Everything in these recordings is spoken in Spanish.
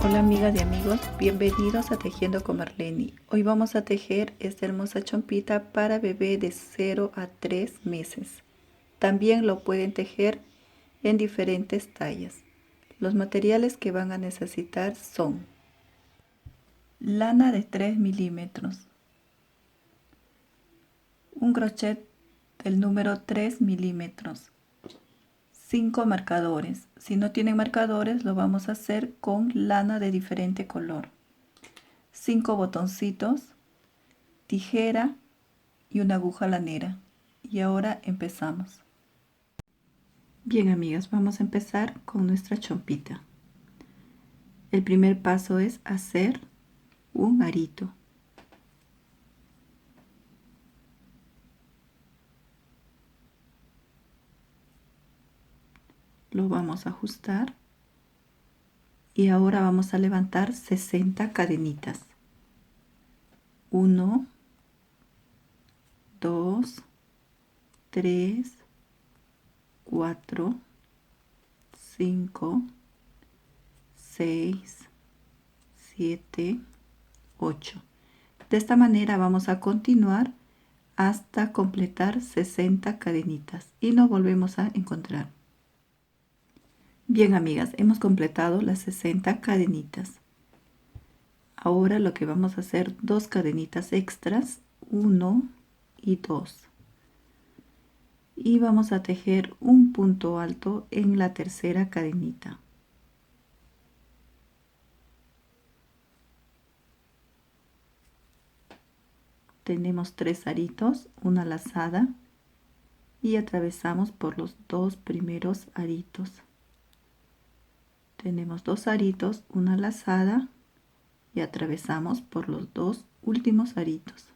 Hola amigas y amigos, bienvenidos a Tejiendo con Marleni. Hoy vamos a tejer esta hermosa chompita para bebé de 0 a 3 meses. También lo pueden tejer en diferentes tallas. Los materiales que van a necesitar son lana de 3 milímetros, un crochet del número 3 milímetros, 5 marcadores. Si no tienen marcadores, lo vamos a hacer con lana de diferente color. 5 botoncitos, tijera y una aguja lanera. Y ahora empezamos. Bien amigas, vamos a empezar con nuestra chompita. El primer paso es hacer un arito. Lo vamos a ajustar y ahora vamos a levantar 60 cadenitas. 1, 2, 3, 4, 5, 6, 7, 8. De esta manera vamos a continuar hasta completar 60 cadenitas y nos volvemos a encontrar. Bien amigas, hemos completado las 60 cadenitas. Ahora lo que vamos a hacer, 2 cadenitas extras, 1 y 2. Y vamos a tejer un punto alto en la tercera cadenita. Tenemos 3 aritos, una lazada y atravesamos por los 2 primeros aritos. Tenemos 2 aritos, una lazada y atravesamos por los 2 últimos aritos.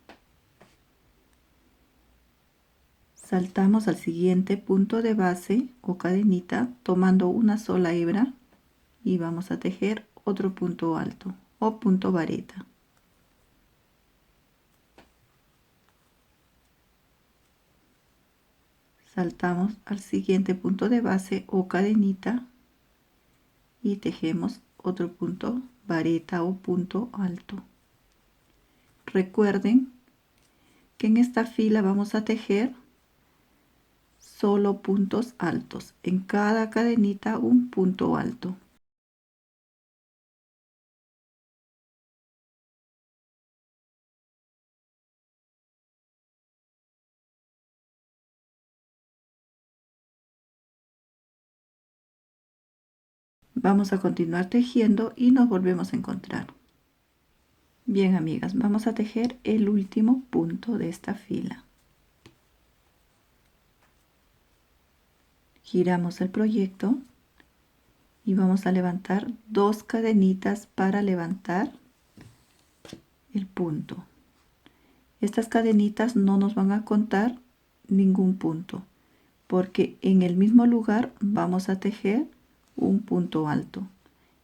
Saltamos al siguiente punto de base o cadenita tomando una sola hebra y vamos a tejer otro punto alto o punto vareta. Saltamos al siguiente punto de base o cadenita y tejemos otro punto vareta o punto alto. Recuerden que en esta fila vamos a tejer solo puntos altos, en cada cadenita un punto alto. Vamos a continuar tejiendo y nos volvemos a encontrar. Bien amigas, vamos a tejer el último punto de esta fila. Giramos el proyecto y vamos a levantar 2 cadenitas para levantar el punto. Estas cadenitas no nos van a contar ningún punto, porque en el mismo lugar vamos a tejer un punto alto.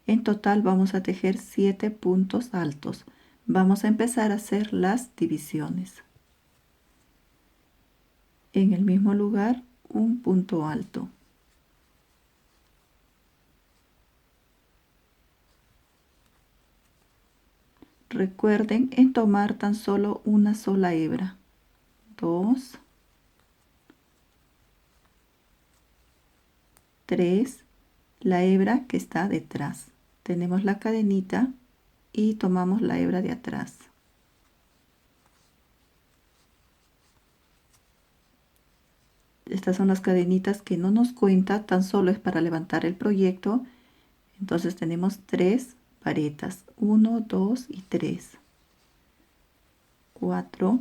En total vamos a tejer 7 puntos altos. Vamos a empezar a hacer las divisiones. En el mismo lugar, un punto alto. Recuerden en tomar tan solo una sola hebra. 2, 3, la hebra que está detrás. Tenemos la cadenita y tomamos la hebra de atrás. Estas son las cadenitas que no nos cuenta, tan solo es para levantar el proyecto. Entonces tenemos 3 varetas, 1, 2 y 3. 4,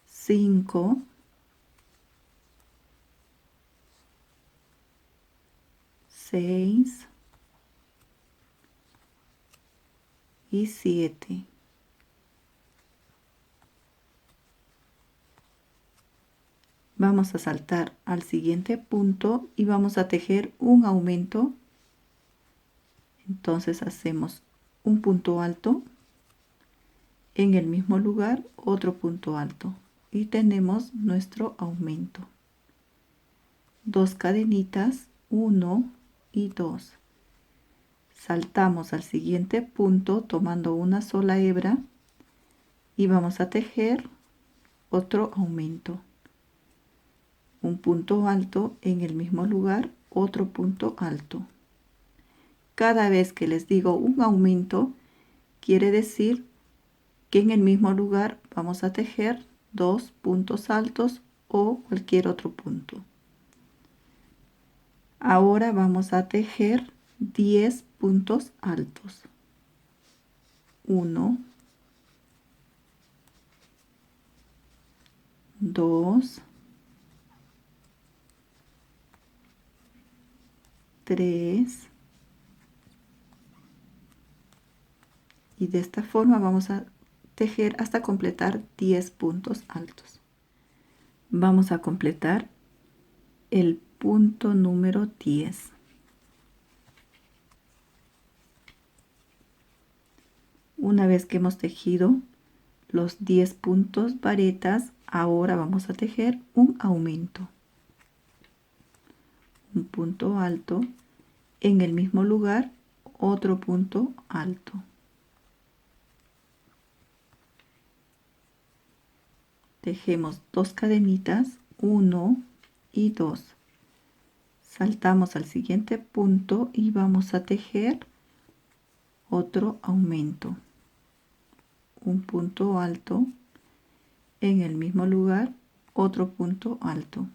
5, 6 y 7. Vamos a saltar al siguiente punto y vamos a tejer un aumento. Entonces hacemos un punto alto, en el mismo lugar otro punto alto y tenemos nuestro aumento. 2 cadenitas 1 y 2. Saltamos al siguiente punto tomando una sola hebra y vamos a tejer otro aumento. Un punto alto en el mismo lugar, otro punto alto. Cada vez que les digo un aumento, quiere decir que en el mismo lugar vamos a tejer 2 puntos altos o cualquier otro punto. Ahora vamos a tejer 10 puntos altos. 1, 2, 3 y de esta forma vamos a tejer hasta completar 10 puntos altos. Vamos a completar el punto número 10. Una vez que hemos tejido los 10 puntos varetas, ahora vamos a tejer un aumento. Un punto alto, en el mismo lugar, otro punto alto. Tejemos 2 cadenitas, 1 y 2. Saltamos al siguiente punto y vamos a tejer otro aumento. Un punto alto, en el mismo lugar, otro punto alto.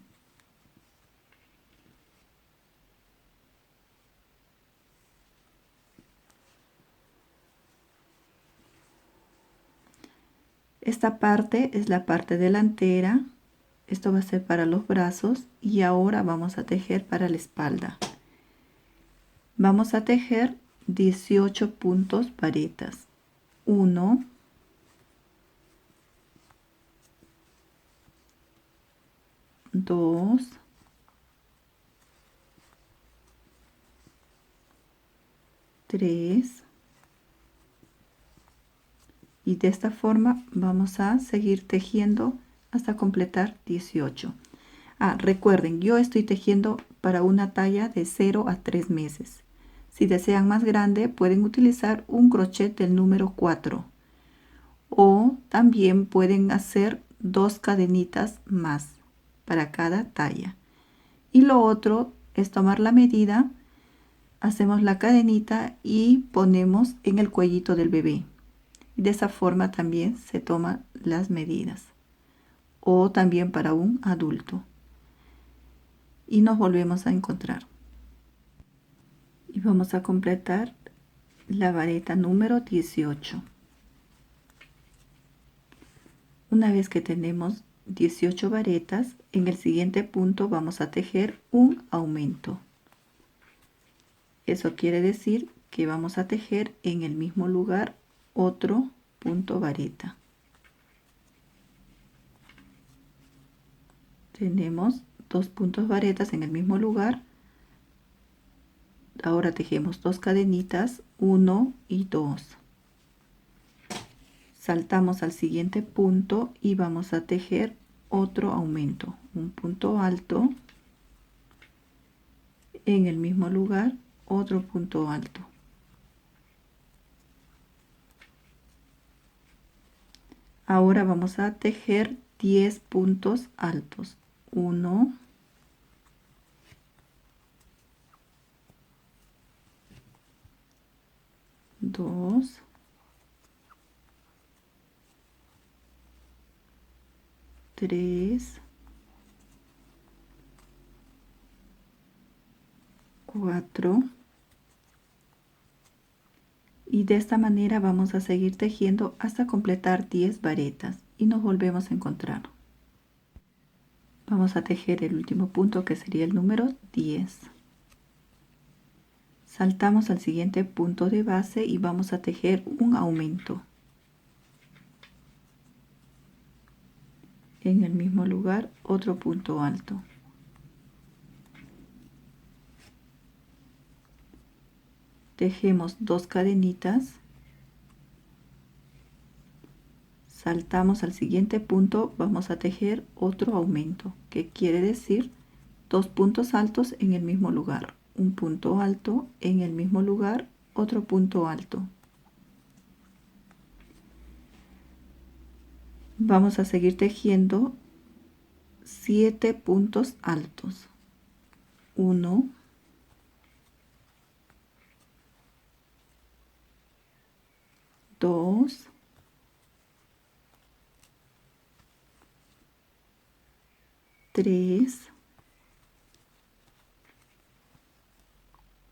Esta parte es la parte delantera. Esto va a ser para los brazos y ahora vamos a tejer para la espalda. Vamos a tejer 18 puntos varetas. 1, 2, 3 y de esta forma vamos a seguir tejiendo hasta completar 18. Recuerden, yo estoy tejiendo para una talla de 0 a 3 meses. Si desean más grande, pueden utilizar un crochet del número 4 o también pueden hacer 2 cadenitas más para cada talla. Y lo otro es tomar la medida, hacemos la cadenita y ponemos en el cuellito del bebé. Y de esa forma también se toman las medidas. O también para un adulto. Y nos volvemos a encontrar. Y vamos a completar la vareta número 18. Una vez que tenemos 18 varetas, en el siguiente punto vamos a tejer un aumento. Eso quiere decir que vamos a tejer en el mismo lugar otro punto vareta. Tenemos 2 puntos varetas en el mismo lugar. Ahora tejemos 2 cadenitas, 1 y 2. Saltamos al siguiente punto y vamos a tejer otro aumento, un punto alto, en el mismo lugar otro punto alto. Ahora vamos a tejer 10 puntos altos. 1, 2, 3, 4 y de esta manera vamos a seguir tejiendo hasta completar 10 varetas y nos volvemos a encontrar. Vamos a tejer el último punto que sería el número 10. Saltamos al siguiente punto de base y vamos a tejer un aumento. En el mismo lugar otro punto alto. Tejemos 2 cadenitas, saltamos al siguiente punto, vamos a tejer otro aumento, que quiere decir 2 puntos altos en el mismo lugar, un punto alto en el mismo lugar, otro punto alto. Vamos a seguir tejiendo 7 puntos altos. 1, 2, 3,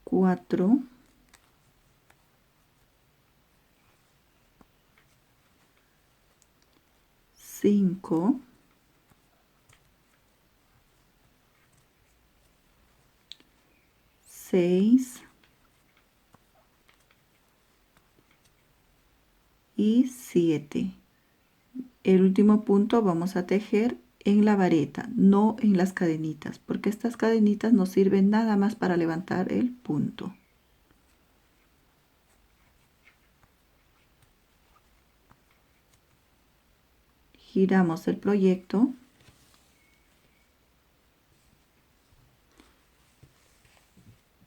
4, 5, 6 y 7. El último punto vamos a tejer en la vareta, no en las cadenitas, porque estas cadenitas nos sirven nada más para levantar el punto. Giramos el proyecto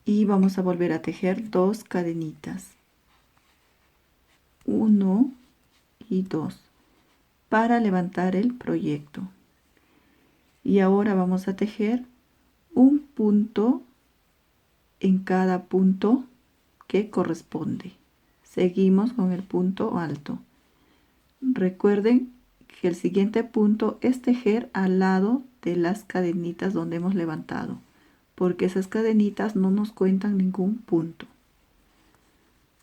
y vamos a volver a tejer 2 cadenitas, 1 y 2, para levantar el proyecto. Y ahora vamos a tejer un punto en cada punto que corresponde. Seguimos con el punto alto. Recuerden que el siguiente punto es tejer al lado de las cadenitas donde hemos levantado, porque esas cadenitas no nos cuentan ningún punto.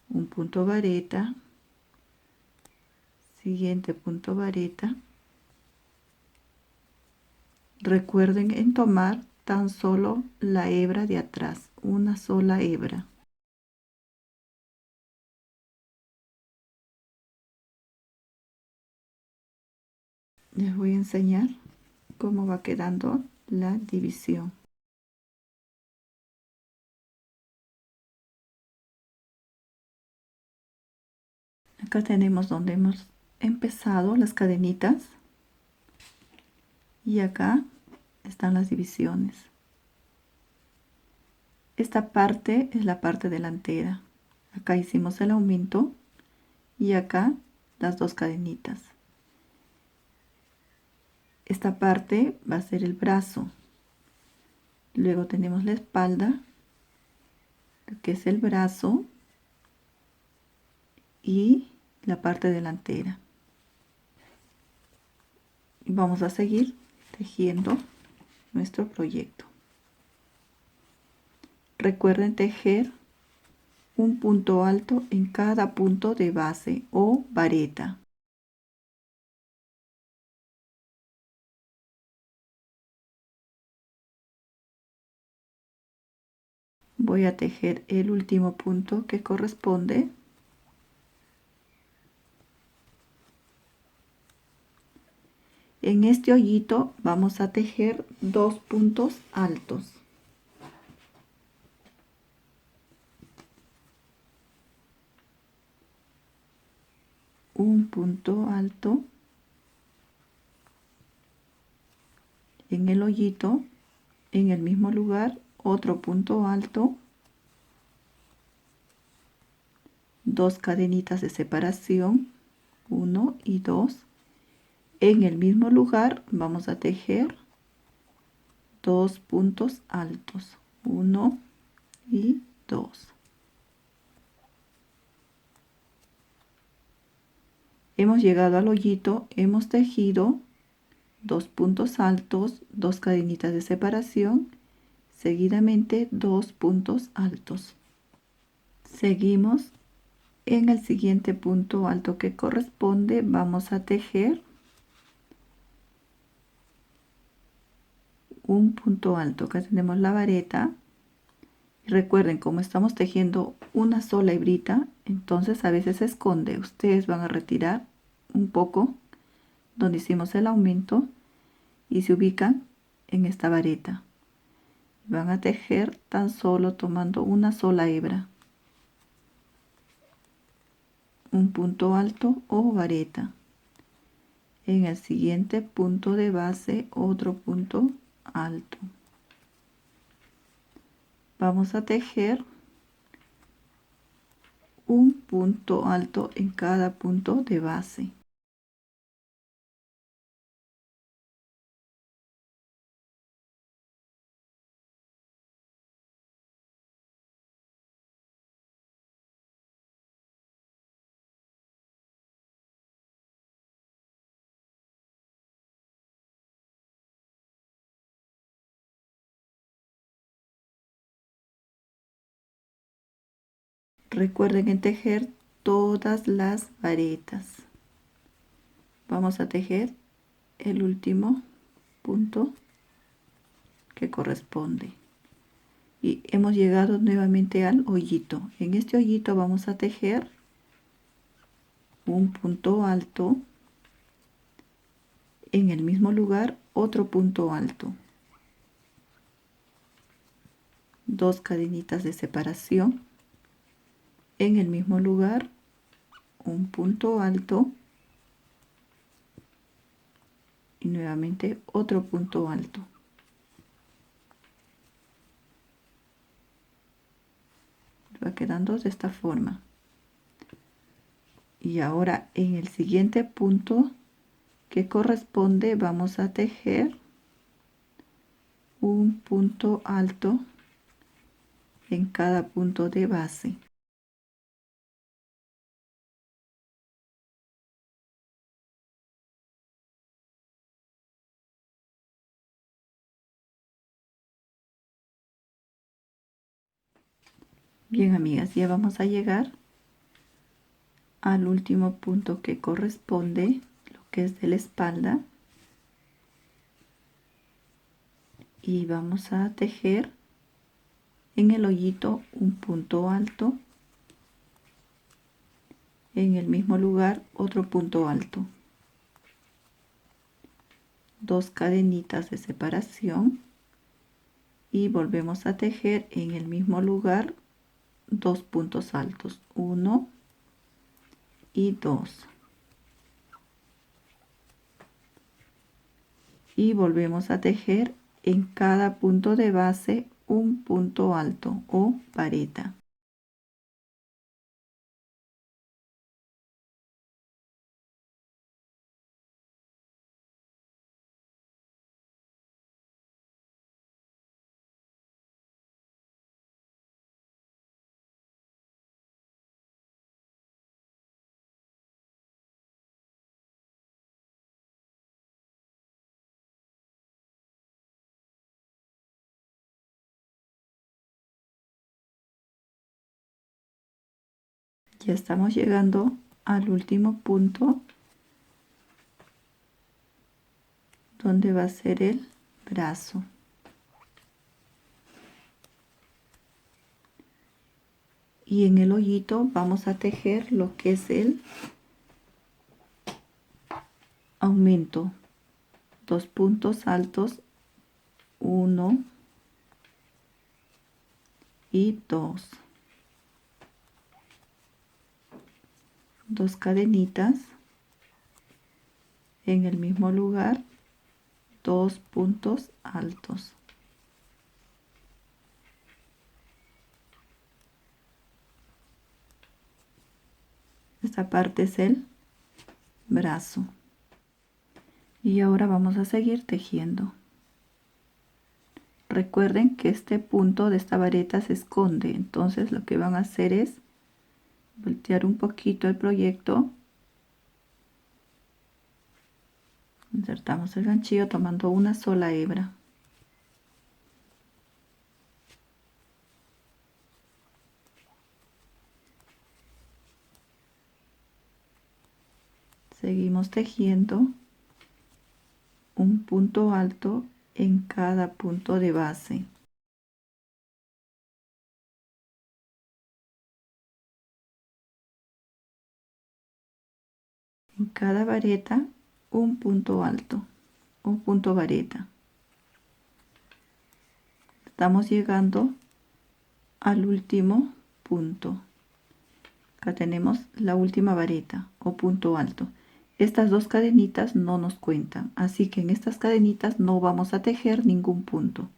Un punto vareta, siguiente punto vareta. Recuerden en tomar tan solo la hebra de atrás, una sola hebra. Les voy a enseñar cómo va quedando la división. Acá tenemos donde hemos empezado las cadenitas y acá están las divisiones. Esta parte es la parte delantera. Acá hicimos el aumento y acá las 2 cadenitas. Esta parte va a ser el brazo. Luego tenemos la espalda, que es el brazo, y la parte delantera. Y vamos a seguir tejiendo nuestro proyecto. Recuerden tejer un punto alto en cada punto de base o vareta. Voy a tejer el último punto que corresponde. En este hoyito vamos a tejer 2 puntos altos. Un punto alto en el hoyito, en el mismo lugar, otro punto alto, 2 cadenitas de separación, 1 y 2. En el mismo lugar vamos a tejer 2 puntos altos, 1 y 2. Hemos llegado al hoyito, hemos tejido 2 puntos altos, 2 cadenitas de separación, seguidamente 2 puntos altos. Seguimos en el siguiente punto alto que corresponde, vamos a tejer un punto alto. Acá tenemos la vareta. Recuerden, como estamos tejiendo una sola hebrita, entonces a veces se esconde. Ustedes van a retirar un poco donde hicimos el aumento y se ubican en esta vareta. Van a tejer tan solo tomando una sola hebra, un punto alto o vareta. En el siguiente punto de base, otro punto alto. vamos a tejer un punto alto en cada punto de base. Recuerden en tejer todas las varetas. Vamos a tejer el último punto que corresponde. Y hemos llegado nuevamente al hoyito. En este hoyito vamos a tejer un punto alto. En el mismo lugar otro punto alto. 2 cadenitas de separación. En el mismo lugar un punto alto. Y nuevamente otro punto alto. Va quedando de esta forma. Y ahora en el siguiente punto que corresponde vamos a tejer un punto alto en cada punto de base. Bien, amigas, ya vamos a llegar al último punto que corresponde, lo que es de la espalda, y vamos a tejer en el hoyito un punto alto, en el mismo lugar otro punto alto, 2 cadenitas de separación y volvemos a tejer en el mismo lugar 2 puntos altos, 1 y 2, y volvemos a tejer en cada punto de base un punto alto o vareta. Ya estamos llegando al último punto donde va a ser el brazo. Y en el hoyito vamos a tejer lo que es el aumento, 2 puntos altos, 1 y 2, 2 cadenitas en el mismo lugar, 2 puntos altos. Esta parte es el brazo. Y ahora vamos a seguir tejiendo. Recuerden que este punto de esta vareta se esconde, entonces lo que van a hacer es voltear un poquito el proyecto, insertamos el ganchillo tomando una sola hebra, seguimos tejiendo un punto alto en cada punto de base. En cada vareta un punto alto, un punto vareta. Estamos llegando al último punto. Acá tenemos la última vareta o punto alto. Estas 2 cadenitas no nos cuentan, así que en estas cadenitas no vamos a tejer ningún punto.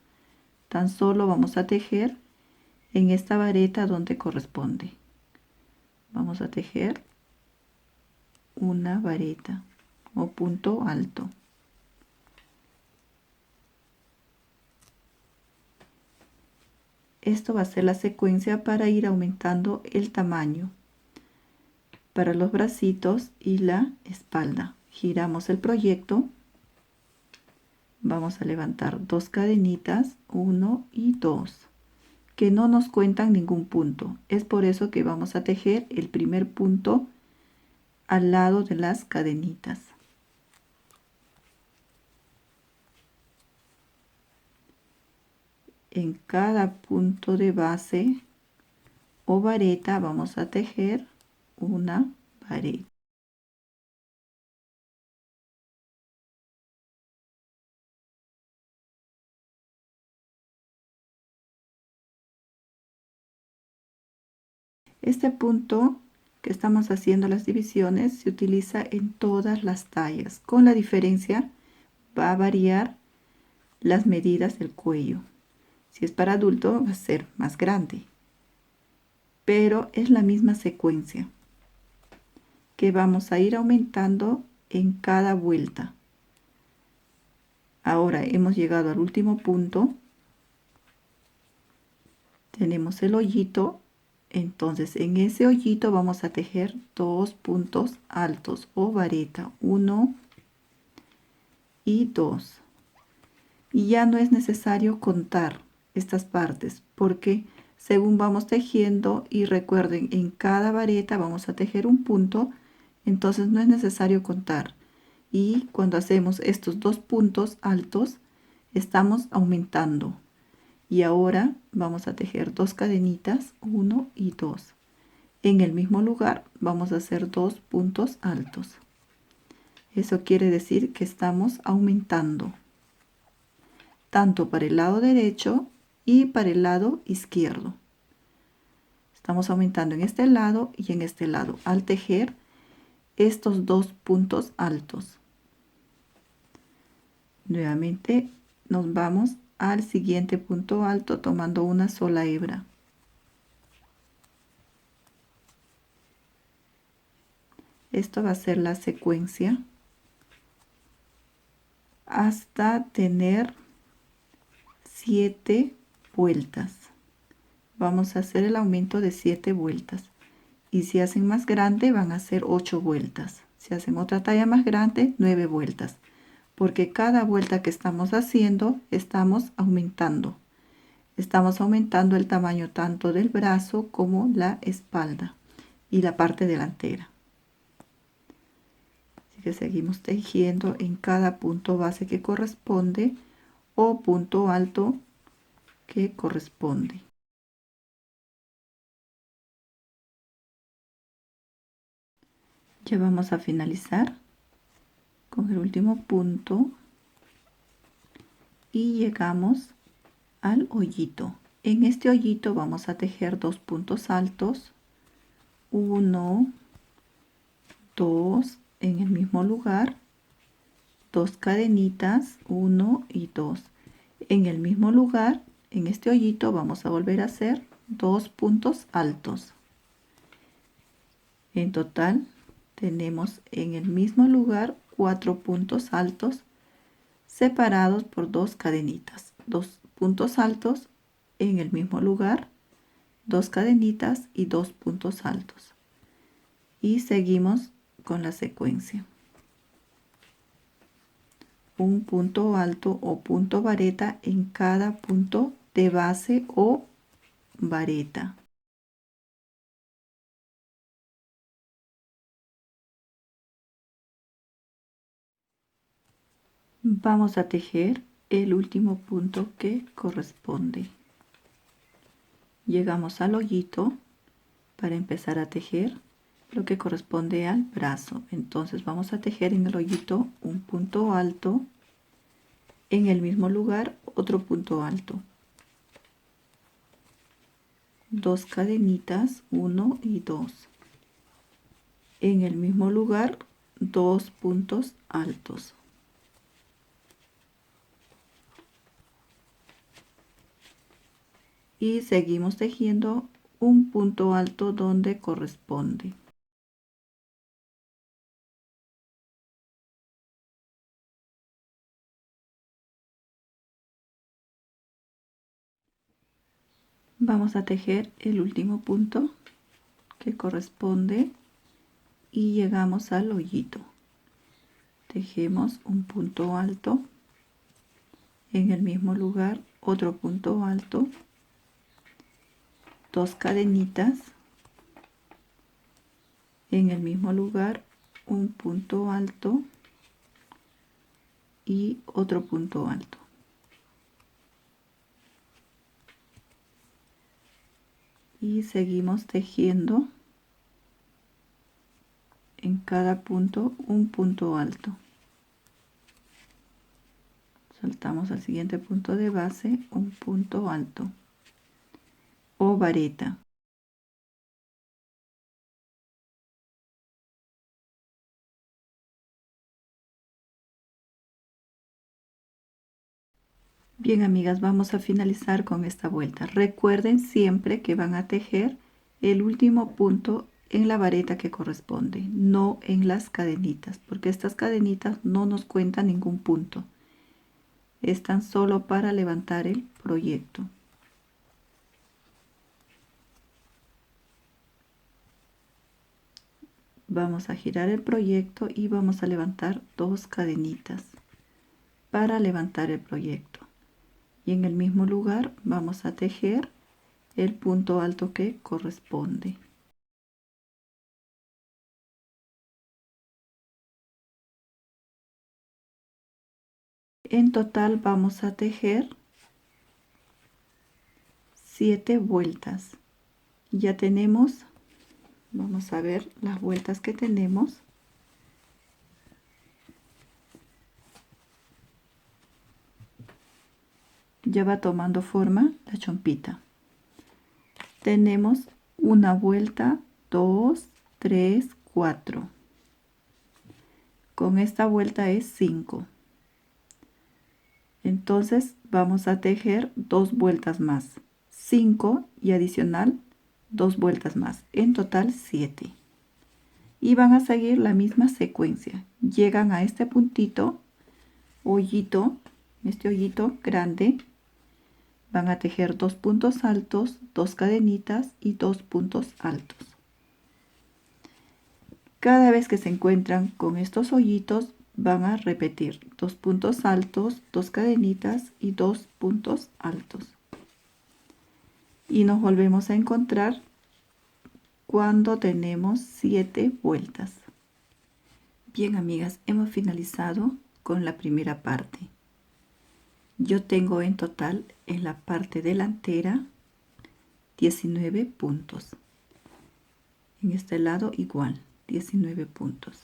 Tan solo vamos a tejer en esta vareta donde corresponde. Vamos a tejer una vareta o punto alto. Esto va a ser la secuencia para ir aumentando el tamaño para los bracitos y la espalda. Giramos el proyecto, vamos a levantar 2 cadenitas, 1 y 2, que no nos cuentan ningún punto. Es por eso que vamos a tejer el primer punto al lado de las cadenitas. En cada punto de base o vareta vamos a tejer una vareta. Este punto que estamos haciendo las divisiones se utiliza en todas las tallas, con la diferencia va a variar las medidas del cuello. Si es para adulto va a ser más grande, pero es la misma secuencia que vamos a ir aumentando en cada vuelta. Ahora hemos llegado al último punto, tenemos el hoyito, entonces en ese hoyito vamos a tejer 2 puntos altos o vareta, 1 y 2. Y ya no es necesario contar estas partes porque según vamos tejiendo, y recuerden, en cada vareta vamos a tejer un punto, entonces no es necesario contar. Y cuando hacemos estos 2 puntos altos estamos aumentando. Y ahora vamos a tejer 2 cadenitas, 1 y 2. En el mismo lugar vamos a hacer 2 puntos altos. Eso quiere decir que estamos aumentando tanto para el lado derecho y para el lado izquierdo. Estamos aumentando en este lado y en este lado al tejer estos 2 puntos altos. Nuevamente nos vamos al siguiente punto alto tomando una sola hebra. Esto va a ser la secuencia hasta tener 7 vueltas. Vamos a hacer el aumento de 7 vueltas. Y si hacen más grande van a hacer 8 vueltas. Si hacen otra talla más grande, 9 vueltas. Porque cada vuelta que estamos haciendo, estamos aumentando. Estamos aumentando el tamaño tanto del brazo como la espalda y la parte delantera. Así que seguimos tejiendo en cada punto base que corresponde o punto alto que corresponde. Ya vamos a finalizar con el último punto y llegamos al hoyito. En este hoyito vamos a tejer 2 puntos altos, 1, 2 en el mismo lugar, 2 cadenitas, 1 y 2 en el mismo lugar. En este hoyito vamos a volver a hacer 2 puntos altos. En total tenemos en el mismo lugar 4 puntos altos separados por 2 cadenitas, 2 puntos altos en el mismo lugar, 2 cadenitas y 2 puntos altos. Y seguimos con la secuencia. Un punto alto o punto vareta en cada punto de base o vareta. Vamos a tejer el último punto que corresponde. Llegamos al hoyito para empezar a tejer lo que corresponde al brazo. Entonces vamos a tejer en el hoyito un punto alto, en el mismo lugar otro punto alto, 2 cadenitas, 1 y 2, en el mismo lugar 2 puntos altos. y seguimos tejiendo un punto alto donde corresponde. Vamos a tejer el último punto que corresponde y llegamos al hoyito. Tejemos un punto alto, en el mismo lugar otro punto alto, 2 cadenitas, en el mismo lugar un punto alto y otro punto alto. Y seguimos tejiendo en cada punto un punto alto. Saltamos al siguiente punto de base, un punto alto o vareta. Bien, amigas, vamos a finalizar con esta vuelta. Recuerden siempre que van a tejer el último punto en la vareta que corresponde, no en las cadenitas, porque estas cadenitas no nos cuentan ningún punto. Están solo para levantar el proyecto. Vamos a girar el proyecto y vamos a levantar 2 cadenitas para levantar el proyecto. Y en el mismo lugar vamos a tejer el punto alto que corresponde. En total vamos a tejer 7 vueltas. Ya tenemos, vamos a ver las vueltas que tenemos. Ya va tomando forma la chompita. Tenemos una vuelta, 2, 3, 4. Con esta vuelta es 5. Entonces vamos a tejer 2 vueltas más, 5 y adicional 2 vueltas más, en total 7. Y van a seguir la misma secuencia. Llegan a este puntito, hoyito, este hoyito grande, van a tejer 2 puntos altos, 2 cadenitas y 2 puntos altos. Cada vez que se encuentran con estos hoyitos, van a repetir 2 puntos altos, 2 cadenitas y 2 puntos altos. Y nos volvemos a encontrar cuando tenemos 7 vueltas. Bien, amigas, hemos finalizado con la primera parte. Yo tengo en total en la parte delantera 19 puntos. En este lado igual, 19 puntos.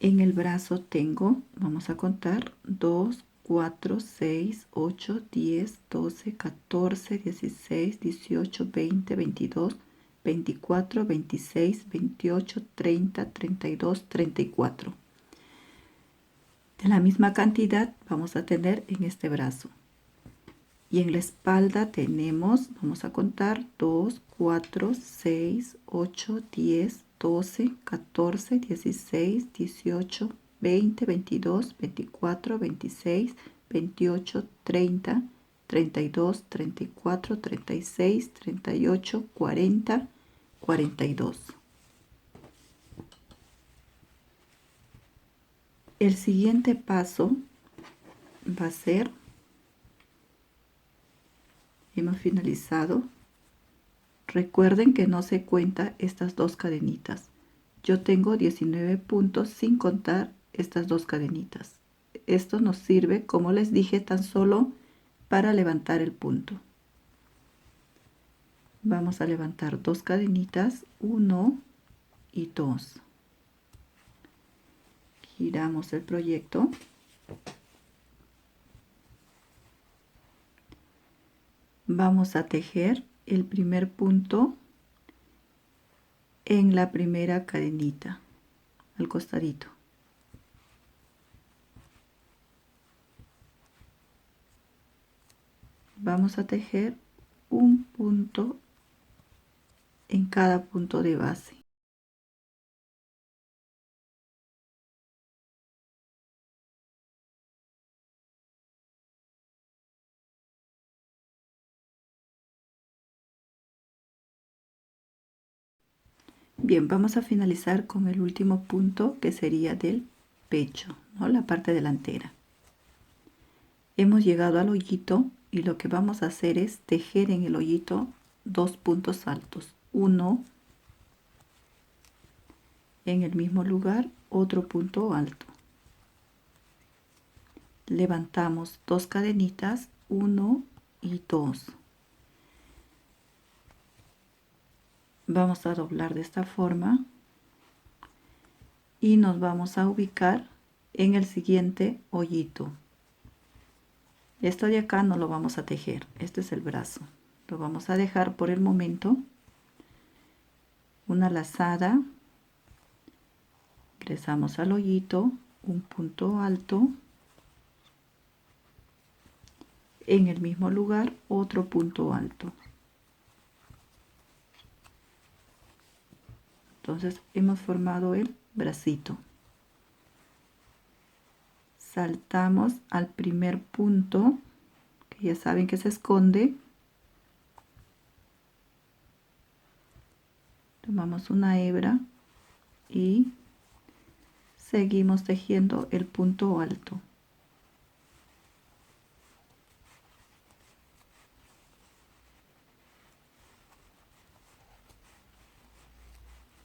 En el brazo tengo, vamos a contar, 2, 4, 6, 8, 10, 12, 14, 16, 18, 20, 22, 24, 26, 28, 30, 32, 34. De la misma cantidad vamos a tener en este brazo. Y en la espalda tenemos, vamos a contar, 2, 4, 6, 8, 10, 12, 14, 16, 18, 20, 22, 24, 26, 28, 30, 32, 34, 36, 38, 40, 42. El siguiente paso va a ser, hemos finalizado. Recuerden que no se cuenta estas 2 cadenitas. Yo tengo 19 puntos sin contar estas 2 cadenitas. Esto nos sirve, como les dije, tan solo para levantar el punto. Vamos a levantar 2 cadenitas, 1 y 2. Giramos el proyecto. Vamos a tejer el primer punto en la primera cadenita al costadito. vamos a tejer un punto en cada punto de base. Bien, vamos a finalizar con el último punto, que sería del pecho, ¿no? La parte delantera. Hemos llegado al hoyito y lo que vamos a hacer es tejer en el hoyito 2 puntos altos, uno en el mismo lugar, otro punto alto. Levantamos 2 cadenitas, 1 y 2. Vamos a doblar de esta forma y nos vamos a ubicar en el siguiente hoyito. Esto de acá no lo vamos a tejer, este es el brazo. Lo vamos a dejar por el momento. Una lazada, ingresamos al hoyito, un punto alto, en el mismo lugar otro punto alto. Entonces hemos formado el bracito. Saltamos al primer punto, que ya saben que se esconde. Tomamos una hebra y seguimos tejiendo el punto alto.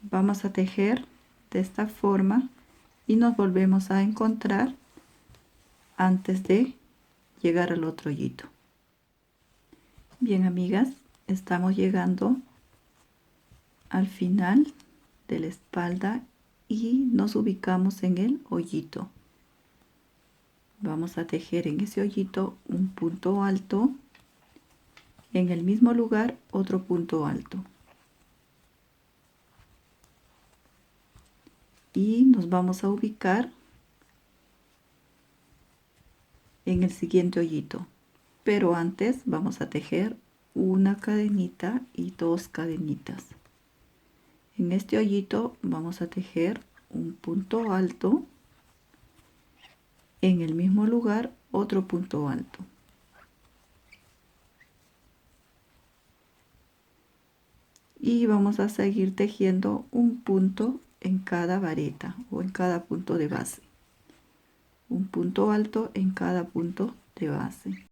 Vamos a tejer de esta forma y nos volvemos a encontrar antes de llegar al otro hoyito. Bien, amigas, estamos llegando al final de la espalda y nos ubicamos en el hoyito. Vamos a tejer en ese hoyito un punto alto, en el mismo lugar otro punto alto. Y nos vamos a ubicar en el siguiente hoyito, pero antes vamos a tejer una cadenita y 2 cadenitas. En este hoyito vamos a tejer un punto alto, en el mismo lugar otro punto alto. Y vamos a seguir tejiendo un punto en cada vareta o en cada punto de base. Un punto alto en cada punto de base.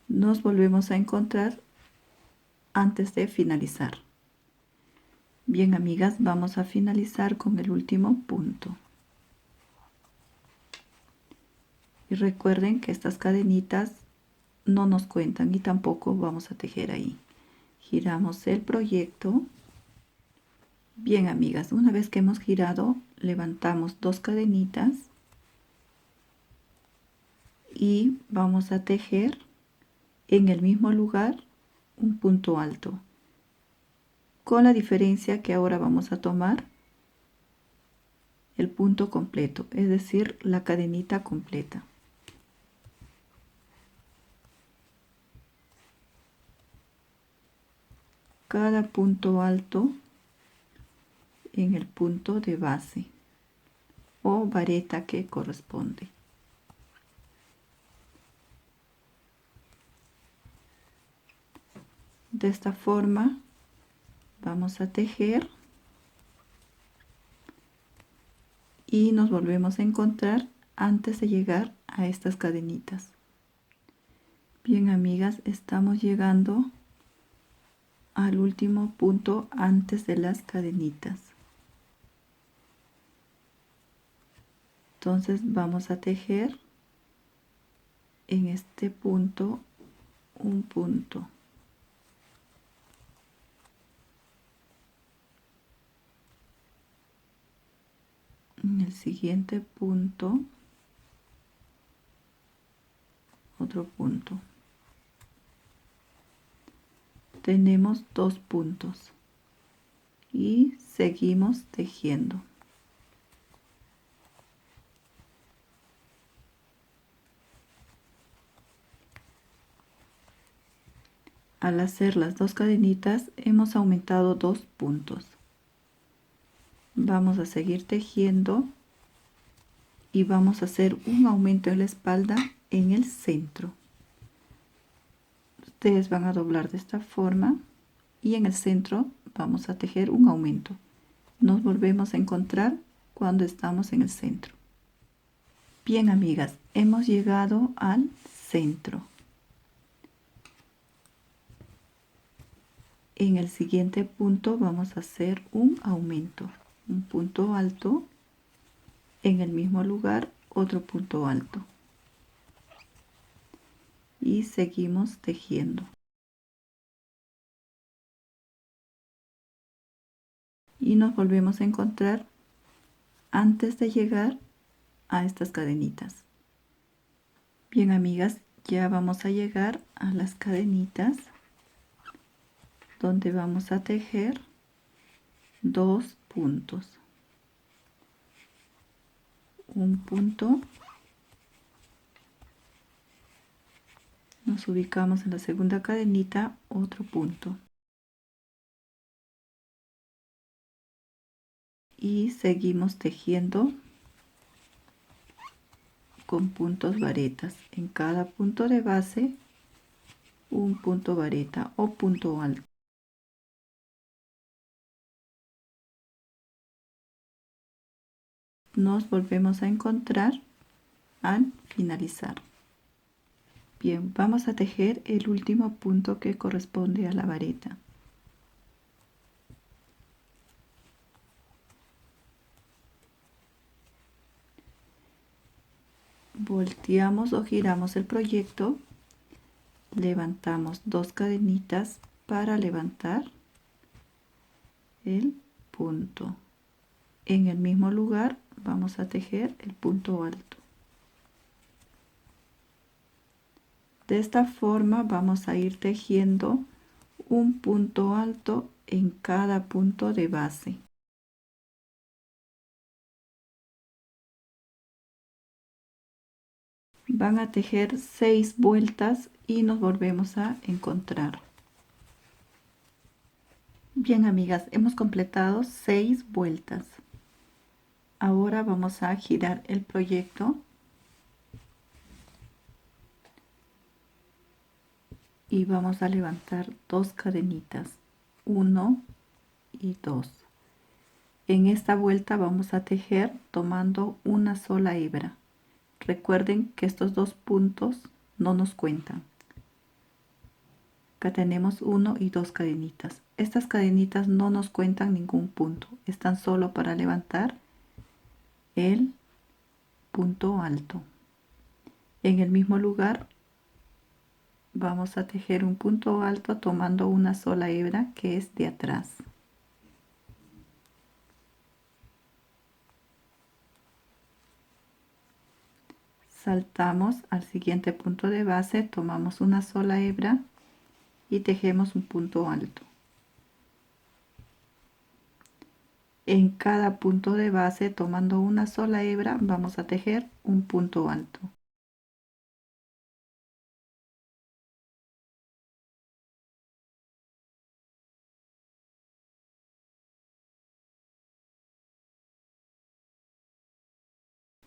Nos volvemos a encontrar antes de finalizar. Bien, amigas, vamos a finalizar con el último punto. Y recuerden que estas cadenitas no nos cuentan y tampoco vamos a tejer ahí. Giramos el proyecto. Bien, amigas, una vez que hemos girado, levantamos 2 cadenitas y vamos a tejer en el mismo lugar un punto alto, con la diferencia que ahora vamos a tomar el punto completo, es decir, la cadenita completa. Cada punto alto en el punto de base o vareta que corresponde. De esta forma vamos a tejer y nos volvemos a encontrar antes de llegar a estas cadenitas. Bien, amigas, estamos llegando al último punto antes de las cadenitas. Entonces vamos a tejer en este punto un punto. En el siguiente punto otro punto. Tenemos 2 puntos y seguimos tejiendo. Al hacer las 2 cadenitas hemos aumentado 2 puntos. Vamos a seguir tejiendo y vamos a hacer un aumento en la espalda en el centro. Ustedes van a doblar de esta forma y en el centro vamos a tejer un aumento. Nos volvemos a encontrar cuando estamos en el centro. Bien, amigas, hemos llegado al centro. En el siguiente punto vamos a hacer un aumento, un punto alto, en el mismo lugar otro punto alto y seguimos tejiendo. Y nos volvemos a encontrar antes de llegar a estas cadenitas. Bien, amigas, ya vamos a llegar a las cadenitas donde vamos a tejer 2 puntos. Un punto. Nos ubicamos en la segunda cadenita, otro punto. Y seguimos tejiendo con puntos varetas. En cada punto de base, un punto vareta o punto alto. Nos volvemos a encontrar al finalizar. Bien, vamos a tejer el último punto que corresponde a la vareta. Volteamos o giramos el proyecto, levantamos 2 cadenitas para levantar el punto. En el mismo lugar vamos a tejer el punto alto. De esta forma vamos a ir tejiendo un punto alto en cada punto de base. Van a tejer 6 vueltas y nos volvemos a encontrar. Bien, amigas, hemos completado 6 vueltas. Ahora vamos a girar el proyecto y vamos a levantar 2 cadenitas, 1 y 2. En esta vuelta vamos a tejer tomando una sola hebra. Recuerden que estos 2 puntos no nos cuentan. Acá tenemos 1 y 2 cadenitas. Estas cadenitas no nos cuentan ningún punto, están solo para levantar el punto alto. En el mismo lugar vamos a tejer un punto alto tomando una sola hebra que es de atrás. Saltamos al siguiente punto de base, tomamos una sola hebra y tejemos un punto alto. En cada punto de base, tomando una sola hebra, vamos a tejer un punto alto.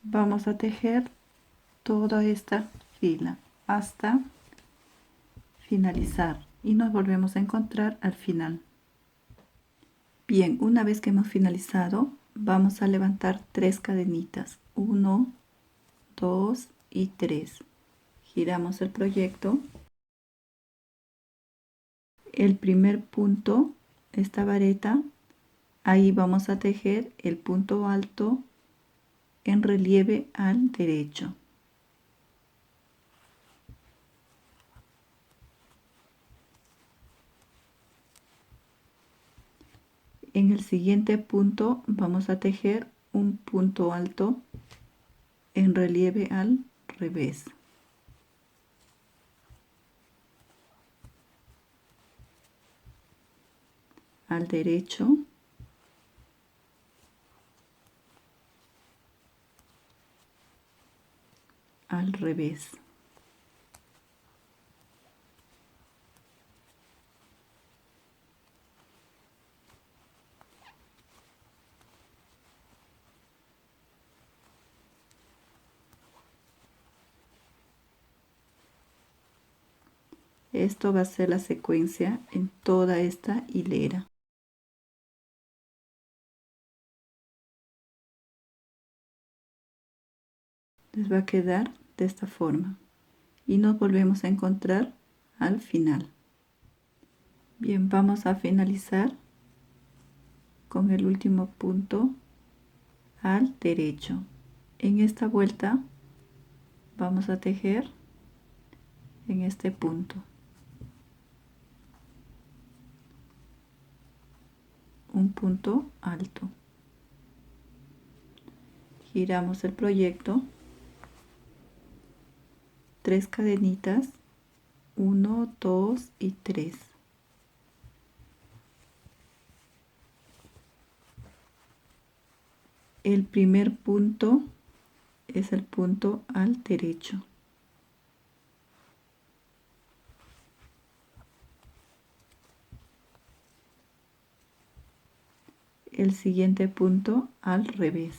Vamos a tejer toda esta fila hasta finalizar y nos volvemos a encontrar al final. Bien, una vez que hemos finalizado, vamos a levantar 3 cadenitas, 1, 2 y 3. Giramos el proyecto. El primer punto, esta vareta, ahí vamos a tejer el punto alto en relieve al derecho. En el siguiente punto vamos a tejer un punto alto en relieve al revés. Al derecho. Al revés. Esto va a ser la secuencia en toda esta hilera. Les va a quedar de esta forma. Y nos volvemos a encontrar al final. Bien, vamos a finalizar con el último punto al derecho. En esta vuelta vamos a tejer en este punto un punto alto. Giramos el proyecto, 3 cadenitas, 1, 2 y 3. El primer punto es el punto al derecho. El siguiente punto al revés.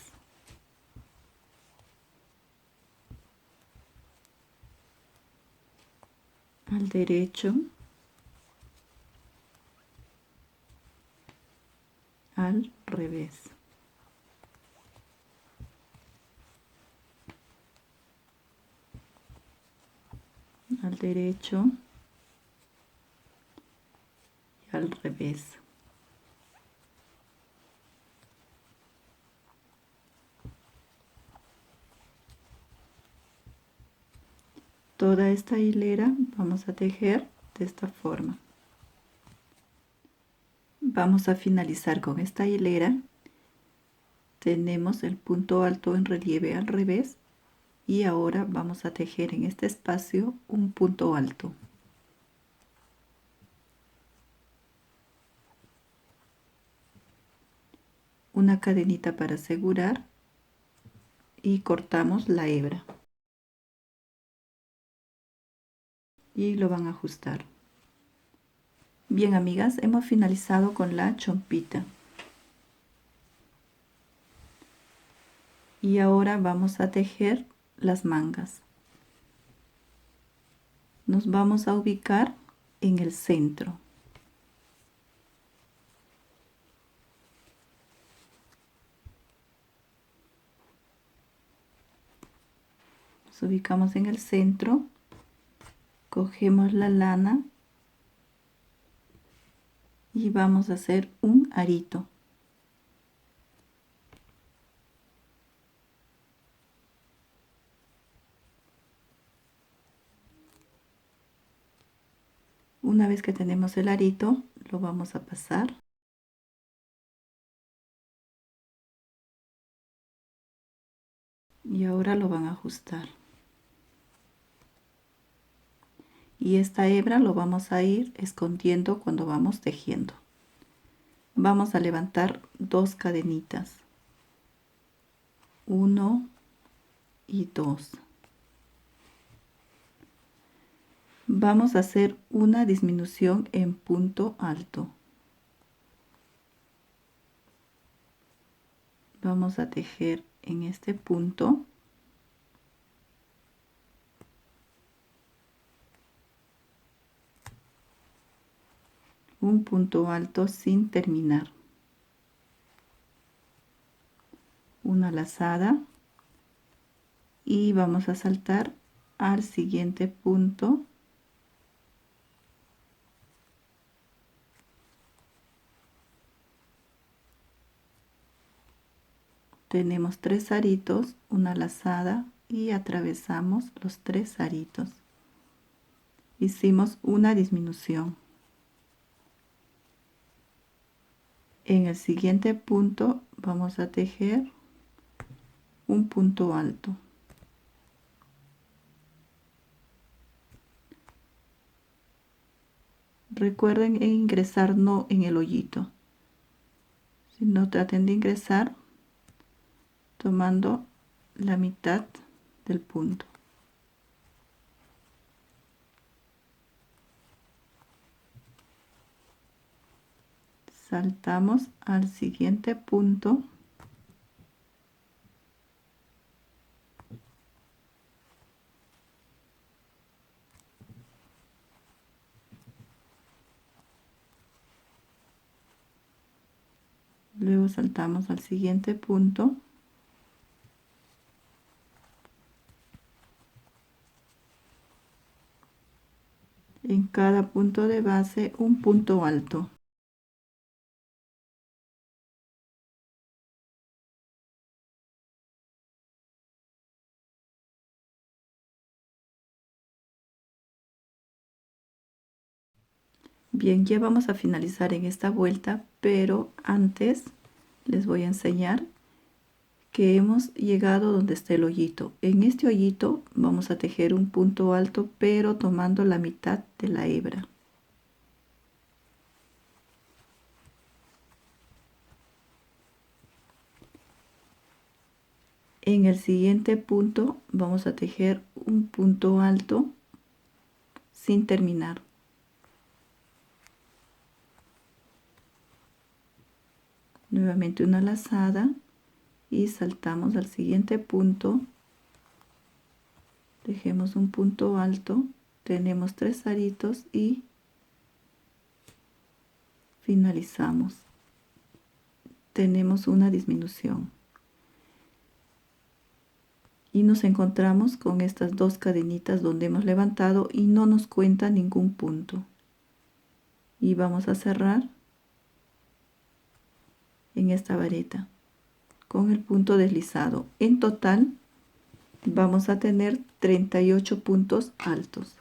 Al derecho, al revés. Al derecho y al revés. Toda esta hilera vamos a tejer de esta forma. Vamos a finalizar con esta hilera. Tenemos el punto alto en relieve al revés y ahora vamos a tejer en este espacio un punto alto. Una cadenita para asegurar y cortamos la hebra y lo van a ajustar. Bien, amigas, hemos finalizado con la chompita y ahora vamos a tejer las mangas. Nos vamos a ubicar en el centro. Nos ubicamos en el centro, cogemos la lana y vamos a hacer un arito. Una vez que tenemos el arito, lo vamos a pasar. Y ahora lo van a ajustar. Y esta hebra lo vamos a ir escondiendo cuando vamos tejiendo. Vamos a levantar 2 cadenitas. 1 y 2. Vamos a hacer una disminución en punto alto. Vamos a tejer en este punto un punto alto sin terminar. Una lazada y vamos a saltar al siguiente punto. Tenemos 3 aritos, una lazada y atravesamos los 3 aritos. Hicimos una disminución. En el siguiente punto vamos a tejer un punto alto. Recuerden ingresar no en el hoyito, sino traten de ingresar tomando la mitad del punto. Saltamos al siguiente punto. Luego saltamos al siguiente punto. En cada punto de base un punto alto. Bien, ya vamos a finalizar en esta vuelta, pero antes les voy a enseñar que hemos llegado donde está el hoyito. En este hoyito vamos a tejer un punto alto, pero tomando la mitad de la hebra. En el siguiente punto vamos a tejer un punto alto sin terminar. Nuevamente una lazada y saltamos al siguiente punto. Tejemos un punto alto, tenemos 3 aritos y finalizamos. Tenemos una disminución. Y nos encontramos con estas 2 cadenitas donde hemos levantado y no nos cuenta ningún punto. Y vamos a cerrar en esta vareta con el punto deslizado. En total vamos a tener 38 puntos altos.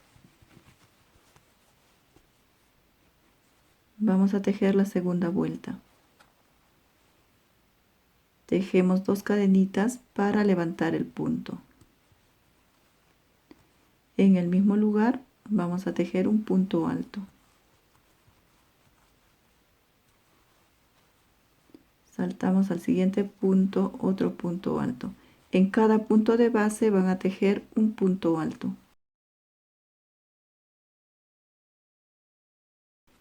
Vamos a tejer la segunda vuelta. Tejemos 2 cadenitas para levantar el punto. En el mismo lugar vamos a tejer un punto alto. Saltamos al siguiente punto, otro punto alto. En cada punto de base van a tejer un punto alto.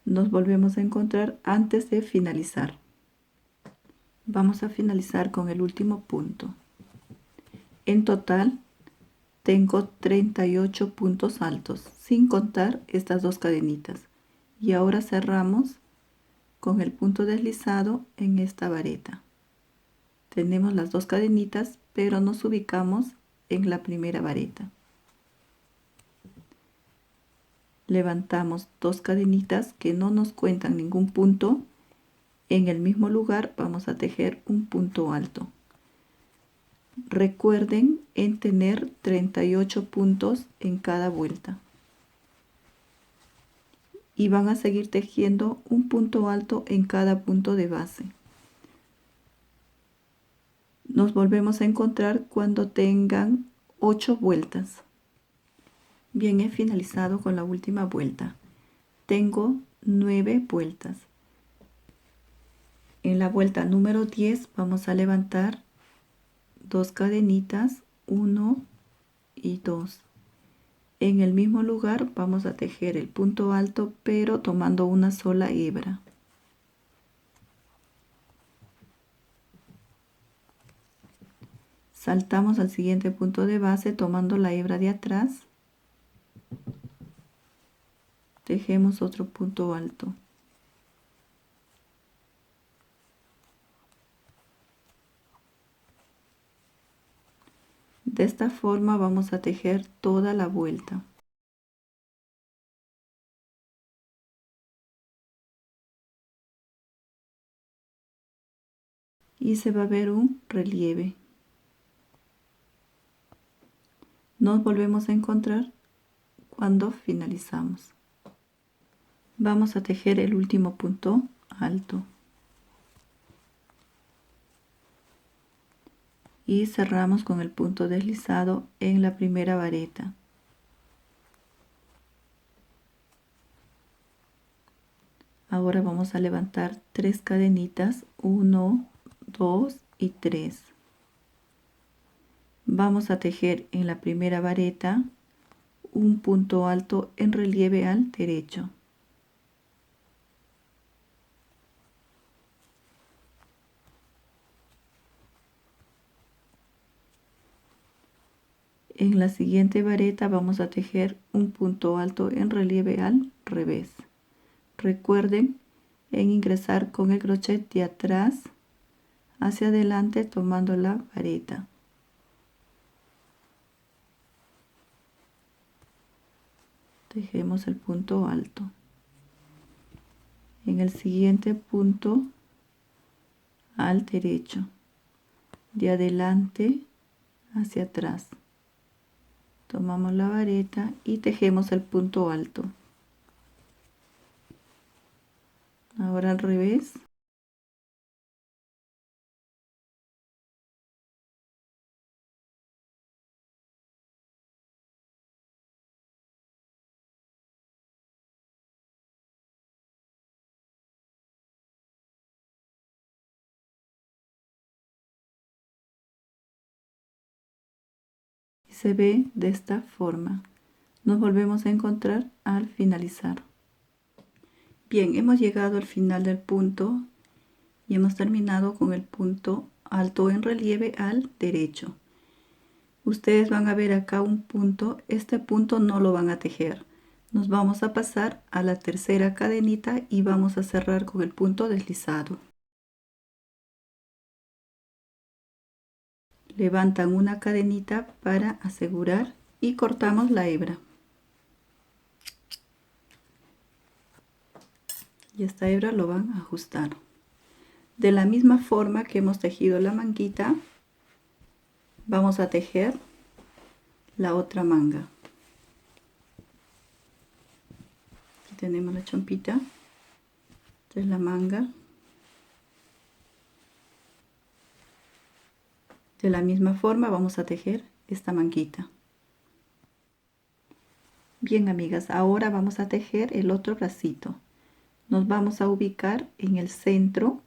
Nos volvemos a encontrar antes de finalizar. Vamos a finalizar con el último punto. En total tengo 38 puntos altos, sin contar estas 2 cadenitas. Y ahora cerramos con el punto deslizado en esta vareta. Tenemos las 2 cadenitas, pero nos ubicamos en la primera vareta. Levantamos 2 cadenitas que no nos cuentan ningún punto. En el mismo lugar vamos a tejer un punto alto. Recuerden en tener 38 puntos en cada vuelta. Y van a seguir tejiendo un punto alto en cada punto de base. Nos volvemos a encontrar cuando tengan 8 vueltas. Bien, he finalizado con la última vuelta. Tengo 9 vueltas. En la vuelta número 10 vamos a levantar 2 cadenitas, 1 y 2. En el mismo lugar vamos a tejer el punto alto, pero tomando una sola hebra. Saltamos al siguiente punto de base tomando la hebra de atrás. Tejemos otro punto alto. De esta forma vamos a tejer toda la vuelta. Y se va a ver un relieve. Nos volvemos a encontrar cuando finalizamos. Vamos a tejer el último punto alto. Y cerramos con el punto deslizado en la primera vareta. Ahora vamos a levantar 3 cadenitas, 1, 2 y 3. Vamos a tejer en la primera vareta un punto alto en relieve al derecho. En la siguiente vareta vamos a tejer un punto alto en relieve al revés. Recuerden en ingresar con el crochet de atrás hacia adelante tomando la vareta. Tejemos el punto alto. En el siguiente punto al derecho, de adelante hacia atrás. Tomamos la vareta y tejemos el punto alto. Ahora al revés. Y se ve de esta forma. Nos volvemos a encontrar al finalizar. Bien, hemos llegado al final del punto y hemos terminado con el punto alto en relieve al derecho. Ustedes van a ver acá un punto, este punto no lo van a tejer. Nos vamos a pasar a la tercera cadenita y vamos a cerrar con el punto deslizado. Levantan una cadenita para asegurar y cortamos la hebra. Y esta hebra lo van a ajustar. De la misma forma que hemos tejido la manguita, vamos a tejer la otra manga. Aquí tenemos la chompita, esta es la manga. De la misma forma vamos a tejer esta manguita. Bien, amigas, ahora vamos a tejer el otro bracito. Nos vamos a ubicar en el centro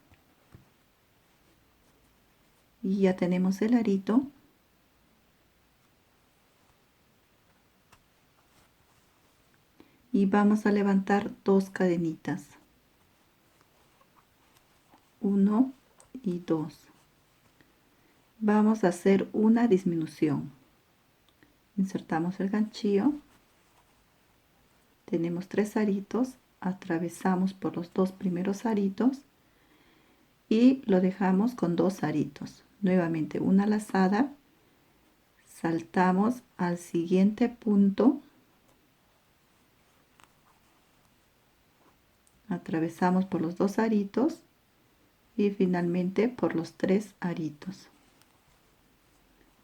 y ya tenemos el arito. Y vamos a levantar 2 cadenitas, 1 y 2. Vamos a hacer una disminución. Insertamos el ganchillo, tenemos 3 aritos, atravesamos por los 2 primeros aritos y lo dejamos con 2 aritos. Nuevamente una lazada, saltamos al siguiente punto, atravesamos por los 2 aritos y finalmente por los 3 aritos.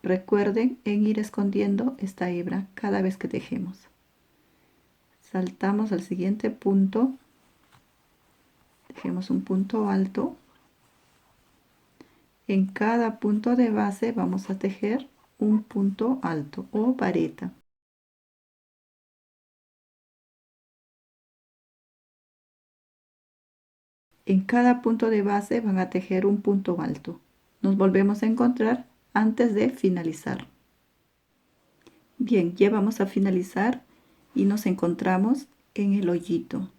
Recuerden en ir escondiendo esta hebra cada vez que tejemos. Saltamos al siguiente punto, tejemos un punto alto. En cada punto de base vamos a tejer un punto alto o vareta. En cada punto de base van a tejer un punto alto. Nos volvemos a encontrar antes de finalizar. Bien, ya vamos a finalizar y nos encontramos en el hoyito.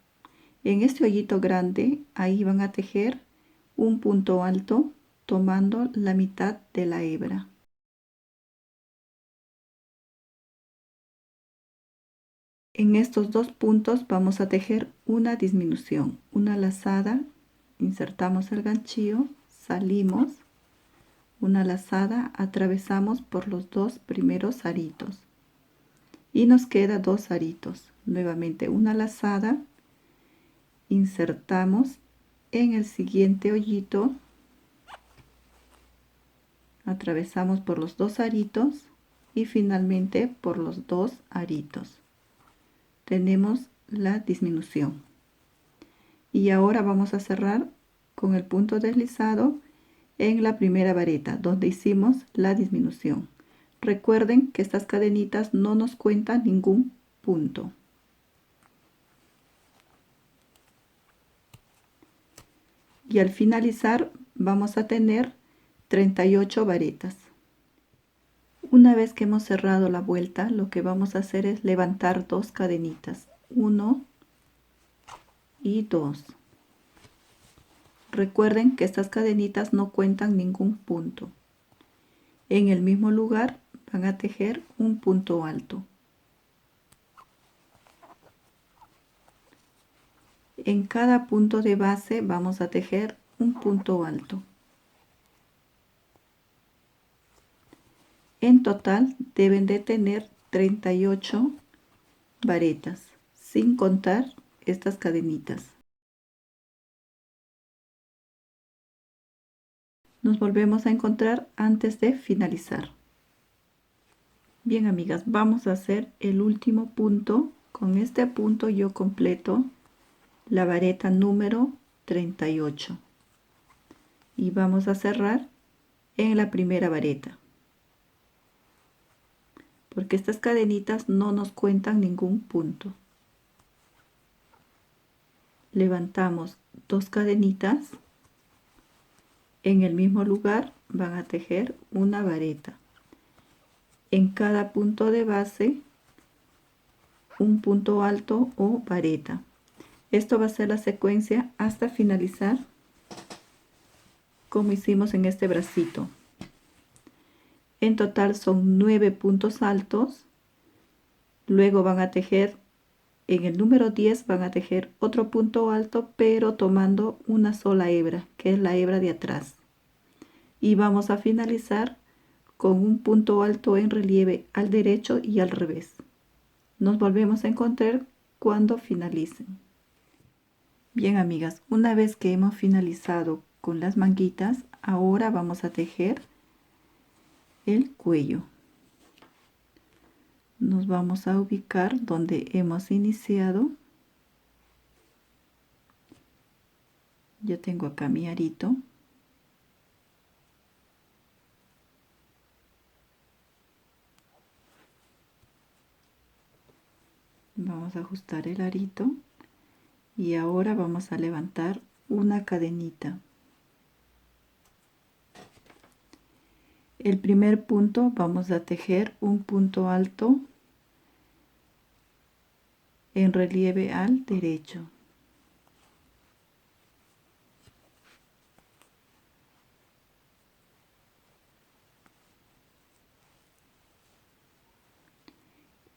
En este hoyito grande, ahí van a tejer un punto alto tomando la mitad de la hebra. En estos 2 puntos vamos a tejer una disminución, una lazada, insertamos el ganchillo, salimos, una lazada, atravesamos por los 2 primeros aritos y nos queda 2 aritos. Nuevamente una lazada, insertamos en el siguiente hoyito, atravesamos por los 2 aritos y finalmente por los 2 aritos. Tenemos la disminución. Y ahora vamos a cerrar con el punto deslizado en la primera vareta donde hicimos la disminución. Recuerden que estas cadenitas no nos cuentan ningún punto. Y al finalizar vamos a tener 38 varetas. Una vez que hemos cerrado la vuelta, lo que vamos a hacer es levantar 2 cadenitas, 1 y 2. Recuerden que estas cadenitas no cuentan ningún punto. En el mismo lugar van a tejer un punto alto. En cada punto de base vamos a tejer un punto alto. En total deben de tener 38 varetas, sin contar estas cadenitas. Nos volvemos a encontrar antes de finalizar. Bien, amigas, vamos a hacer el último punto. Con este punto yo completo la vareta número 38 y vamos a cerrar en la primera vareta, porque estas cadenitas no nos cuentan ningún punto. Levantamos dos cadenitas, en el mismo lugar van a tejer una vareta. En cada punto de base un punto alto o vareta. Esto va a ser la secuencia hasta finalizar como hicimos en este bracito. En total son 9 puntos altos. Luego van a tejer en el número 10, van a tejer otro punto alto, pero tomando una sola hebra, que es la hebra de atrás. Y vamos a finalizar con un punto alto en relieve al derecho y al revés. Nos volvemos a encontrar cuando finalicen. Bien, amigas, una vez que hemos finalizado con las manguitas, ahora vamos a tejer el cuello. Nos vamos a ubicar donde hemos iniciado. Yo tengo acá mi arito. Vamos a ajustar el arito y ahora vamos a levantar una cadenita. El primer punto vamos a tejer un punto alto en relieve al derecho.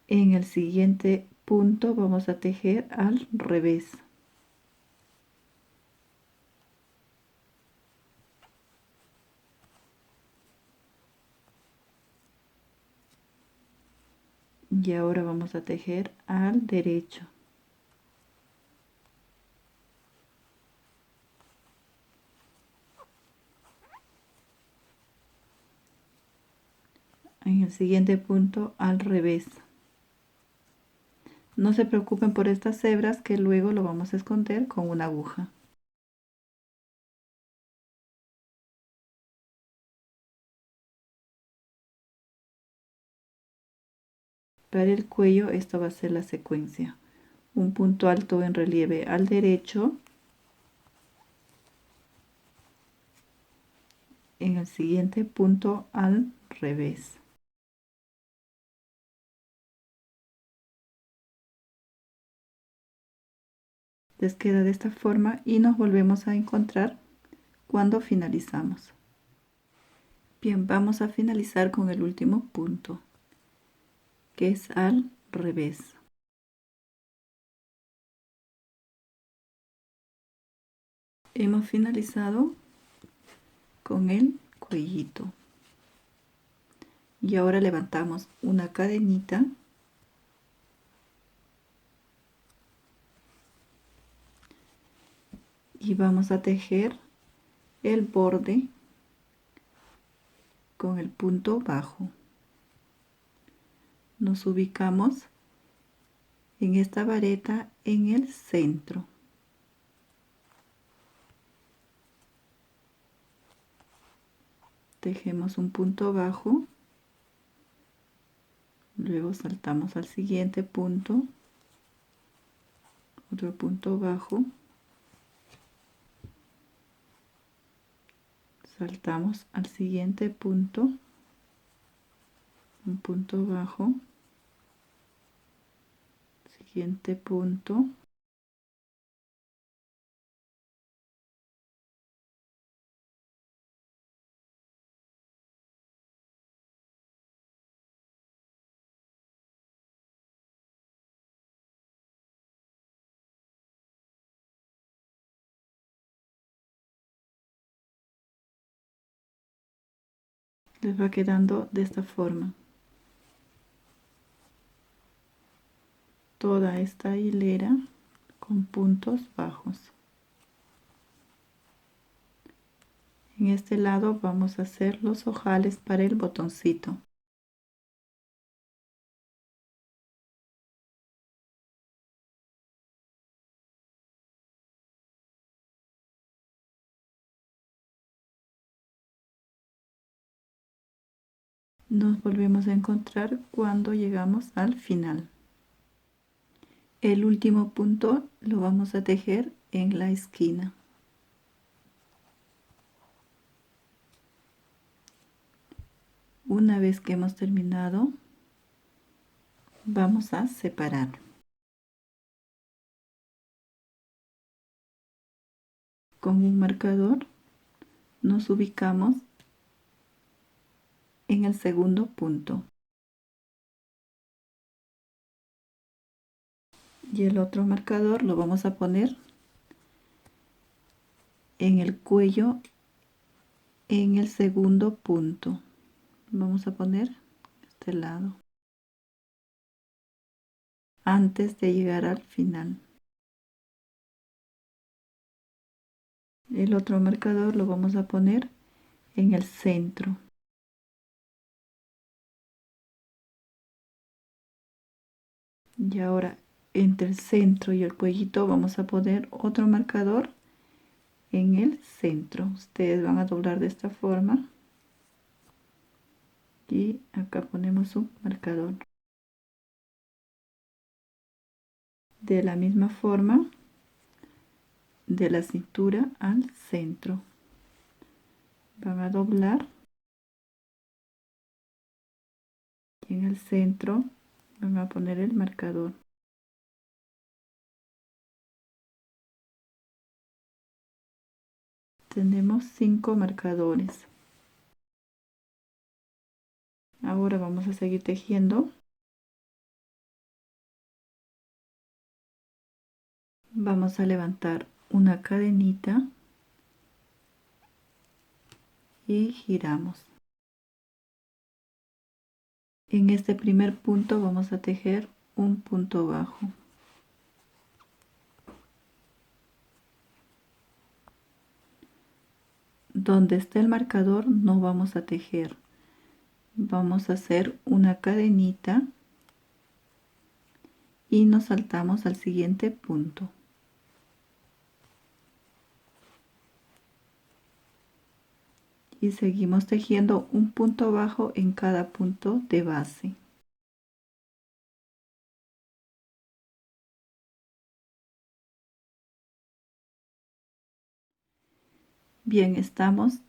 En el siguiente punto vamos a tejer al revés. Y ahora vamos a tejer al derecho. En el siguiente punto al revés. No se preocupen por estas hebras, que luego lo vamos a esconder con una aguja. Para el cuello esto va a ser la secuencia: un punto alto en relieve al derecho, en el siguiente punto al revés. Les queda de esta forma y nos volvemos a encontrar cuando finalizamos. Bien, vamos a finalizar con el último punto, que es al revés. Hemos finalizado con el cuellito y ahora levantamos una cadenita y vamos a tejer el borde con el punto bajo. Nos ubicamos en esta vareta en el centro. Tejemos un punto bajo, luego saltamos al siguiente punto, otro punto bajo, saltamos al siguiente punto, un punto bajo, siguiente punto, Les va quedando de esta forma. Toda esta hilera con puntos bajos. En este lado vamos a hacer los ojales para el botoncito. Nos volvemos a encontrar cuando llegamos al final. El último punto lo vamos a tejer en la esquina. Una vez que hemos terminado, vamos a separar. Con un marcador nos ubicamos en el segundo punto. Y el otro marcador lo vamos a poner en el cuello en el segundo punto. Vamos a poner este lado antes de llegar al final. El otro marcador lo vamos a poner en el centro. Y ahora entre el centro y el cuellito vamos a poner otro marcador en el centro. Ustedes van a doblar de esta forma y acá ponemos un marcador. De la misma forma, de la cintura al centro van a doblar y en el centro van a poner el marcador. Tenemos 5 marcadores. Ahora vamos a seguir tejiendo. Vamos a levantar una cadenita y giramos. En este primer punto vamos a tejer un punto bajo. Donde está el marcador no vamos a tejer. Vamos a hacer una cadenita y nos saltamos al siguiente punto. Y seguimos tejiendo un punto bajo en cada punto de base. Bien, estamos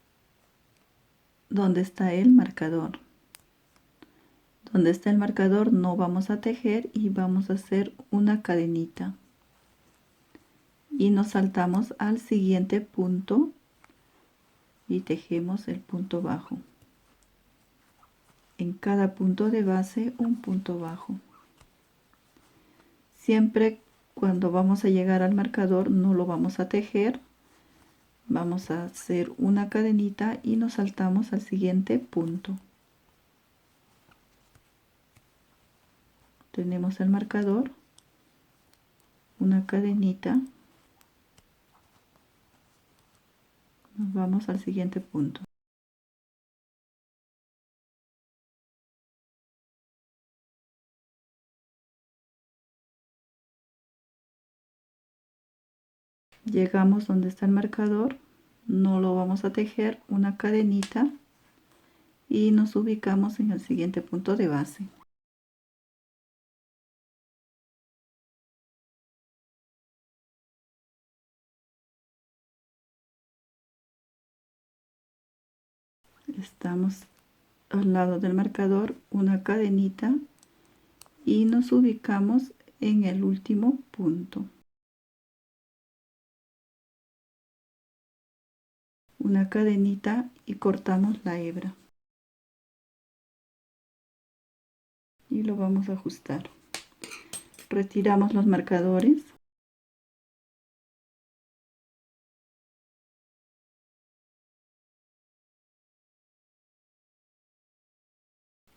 donde está el marcador. Donde está el marcador no vamos a tejer y vamos a hacer una cadenita. Y nos saltamos al siguiente punto y tejemos el punto bajo. En cada punto de base un punto bajo. Siempre cuando vamos a llegar al marcador no lo vamos a tejer. Vamos a hacer una cadenita y nos saltamos al siguiente punto. Tenemos el marcador, una cadenita, nos vamos al siguiente punto. Llegamos donde está el marcador, no lo vamos a tejer, una cadenita y nos ubicamos en el siguiente punto de base. Estamos al lado del marcador, una cadenita y nos ubicamos en el último punto. Una cadenita y cortamos la hebra. Y lo vamos a ajustar. Retiramos los marcadores.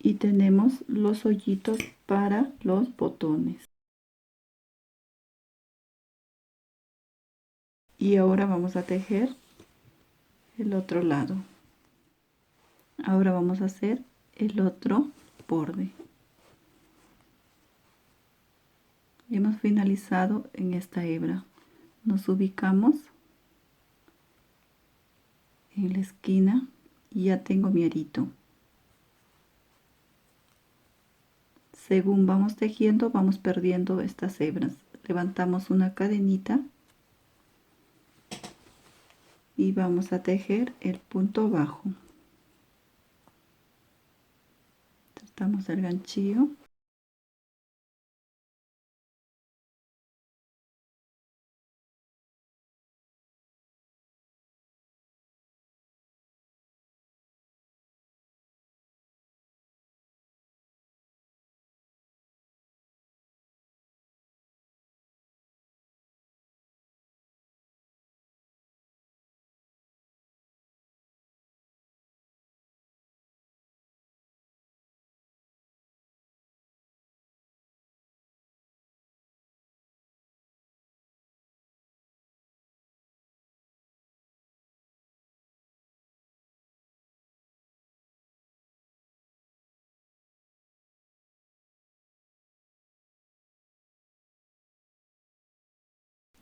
y tenemos los hoyitos para los botones. Y ahora vamos a tejer el otro lado. Ahora vamos a hacer el otro borde. Hemos finalizado en esta hebra. Nos ubicamos en la esquina y ya tengo mi arito. Según vamos tejiendo, vamos perdiendo estas hebras. Levantamos una cadenita y vamos a tejer el punto bajo. Tratamos el ganchillo.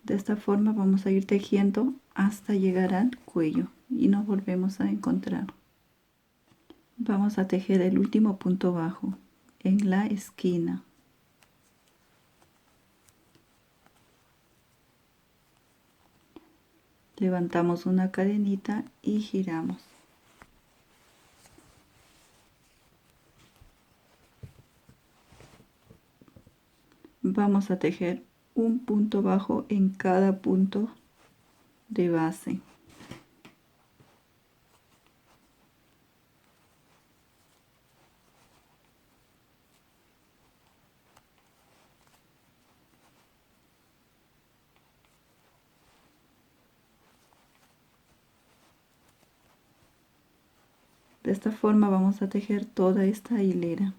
De esta forma vamos a ir tejiendo hasta llegar al cuello y nos volvemos a encontrar. Vamos a tejer el último punto bajo en la esquina. Levantamos una cadenita y giramos. Vamos a tejer un punto bajo en cada punto de base. De esta forma vamos a tejer toda esta hilera.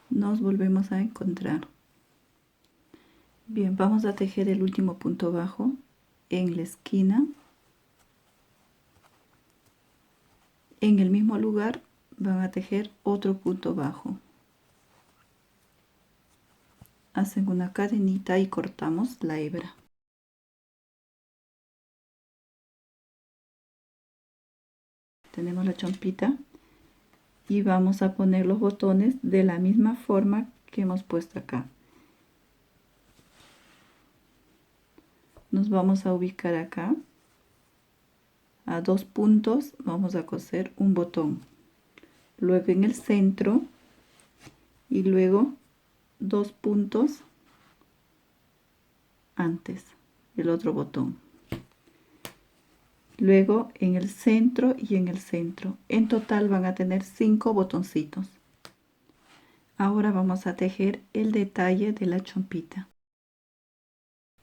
Nos volvemos a encontrar. Bien, vamos a tejer el último punto bajo en la esquina. En el mismo lugar van a tejer otro punto bajo. Hacen una cadenita y cortamos la hebra. Tenemos la chompita y vamos a poner los botones de la misma forma que hemos puesto acá. Nos vamos a ubicar acá. A 2 puntos vamos a coser un botón. Luego en el centro y luego 2 puntos antes el otro botón. Luego en el centro y en el centro. En total van a tener 5 botoncitos. Ahora vamos a tejer el detalle de la chompita.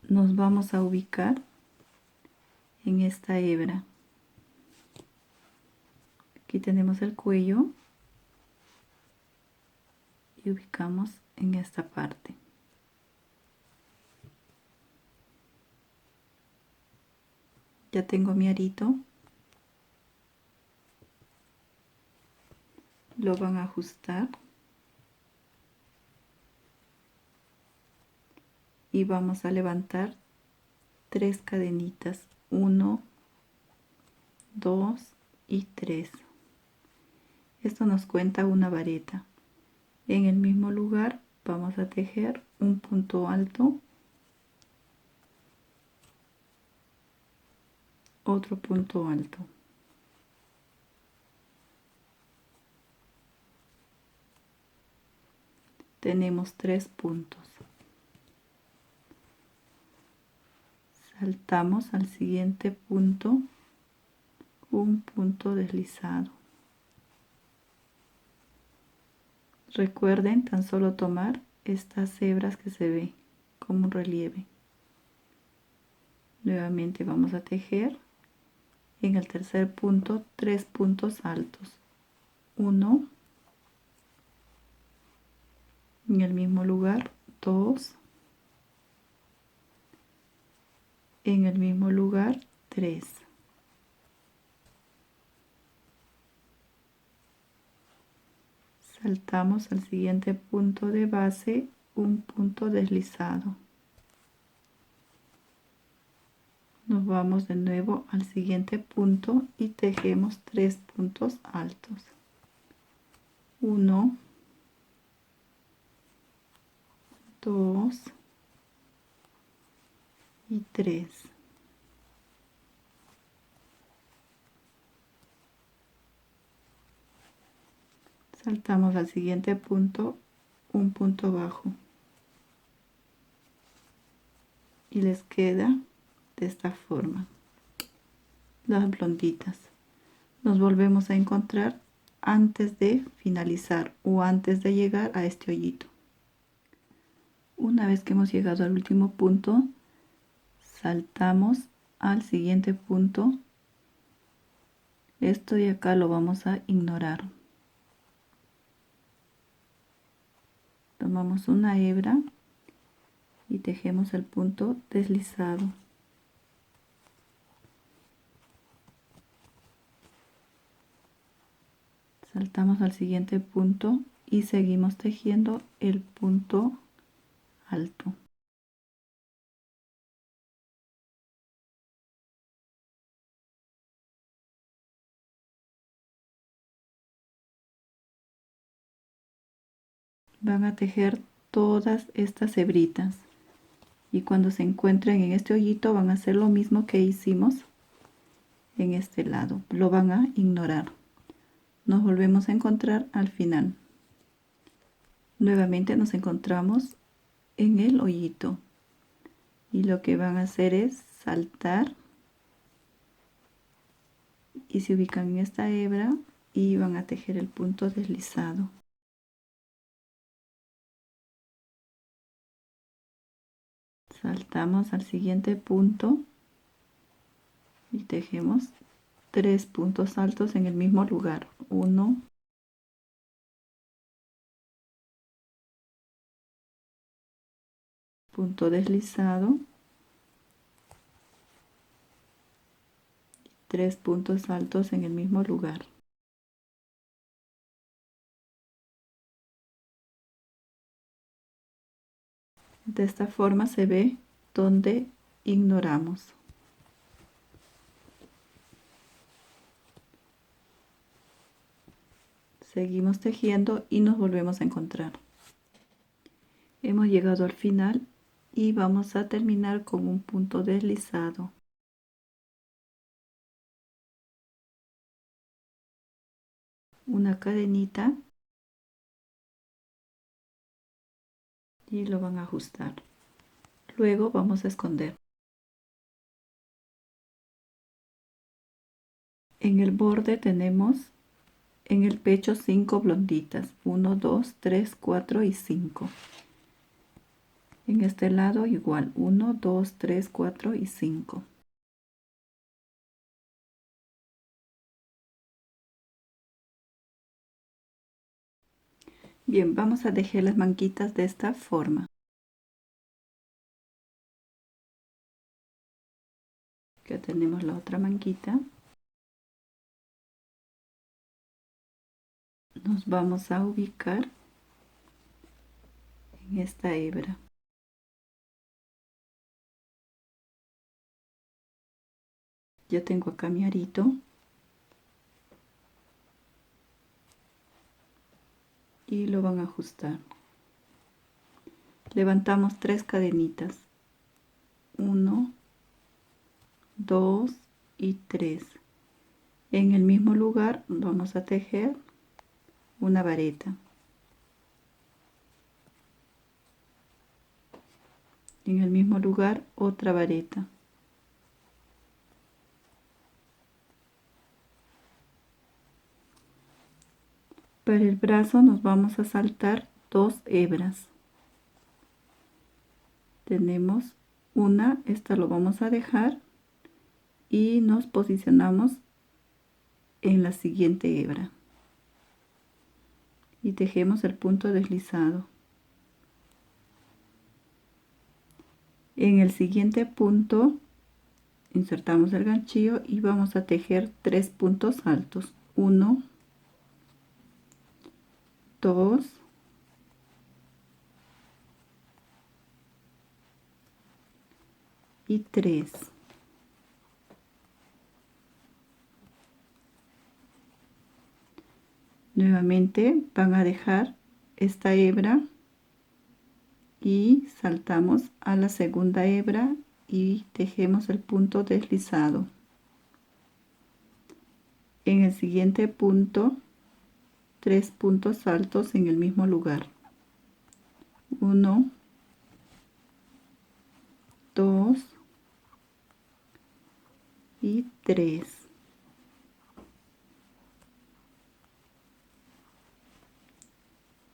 Nos vamos a ubicar en esta hebra. Aquí tenemos el cuello y ubicamos en esta parte. Ya tengo mi arito. Lo van a ajustar. Y vamos a levantar 3 cadenitas. 1, 2 y 3. Esto nos cuenta una vareta. En el mismo lugar vamos a tejer un punto alto, otro punto alto. Tenemos 3 puntos. Saltamos al siguiente punto, un punto deslizado. Recuerden tan solo tomar estas hebras que se ve como un relieve. Nuevamente vamos a tejer en el tercer punto 3 puntos altos, 1 en el mismo lugar, 2 en el mismo lugar, 3. Saltamos al siguiente punto de base, un punto deslizado. Nos vamos de nuevo al siguiente punto y tejemos 3 puntos altos. 1, 2 y 3. Saltamos al siguiente punto, un punto bajo. Y les queda de esta forma las blonditas. Nos volvemos a encontrar antes de finalizar o antes de llegar a este hoyito. Una vez que hemos llegado al último punto, saltamos al siguiente punto. Esto de acá lo vamos a ignorar. Tomamos una hebra y tejemos el punto deslizado. Saltamos al siguiente punto y seguimos tejiendo el punto alto. Van a tejer todas estas hebritas y cuando se encuentren en este hoyito van a hacer lo mismo que hicimos en este lado, lo van a ignorar. Nos volvemos a encontrar al final. Nuevamente nos encontramos en el hoyito y lo que van a hacer es saltar y se ubican en esta hebra y van a tejer el punto deslizado. Saltamos al siguiente punto y tejemos 3 puntos altos en el mismo lugar, 1, punto deslizado, 3 puntos altos en el mismo lugar. De esta forma se ve donde ignoramos. Seguimos tejiendo y nos volvemos a encontrar. Hemos llegado al final y vamos a terminar con un punto deslizado. Una cadenita y lo van a ajustar. Luego vamos a esconder. En el borde tenemos en el pecho 5 blonditas, 1, 2, 3, 4 y 5. En este lado igual, 1, 2, 3, 4 y 5. Bien, vamos a tejer las manguitas de esta forma. Ya tenemos la otra manguita. Nos vamos a ubicar en esta hebra. Yo tengo acá mi arito y lo van a ajustar. Levantamos 3 cadenitas, 1, 2 y 3. En el mismo lugar vamos a tejer una vareta. En el mismo lugar otra vareta. Para el brazo nos vamos a saltar 2 hebras. Tenemos Esta lo vamos a dejar y nos posicionamos en la siguiente hebra y tejemos el punto deslizado. En el siguiente punto insertamos el ganchillo y vamos a tejer 3 puntos altos. 1, 2 y 3. Nuevamente van a dejar esta hebra y saltamos a la segunda hebra y tejemos el punto deslizado. En el siguiente punto 3 puntos altos en el mismo lugar. 1, 2 y 3.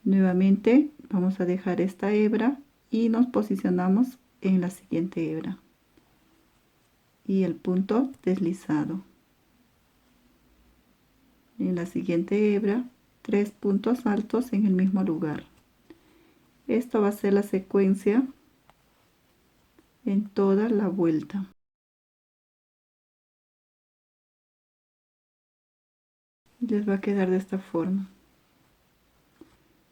Nuevamente vamos a dejar esta hebra y nos posicionamos en la siguiente hebra y el punto deslizado. En la siguiente hebra 3 puntos altos en el mismo lugar. Esto va a ser la secuencia en toda la vuelta. Les va a quedar de esta forma.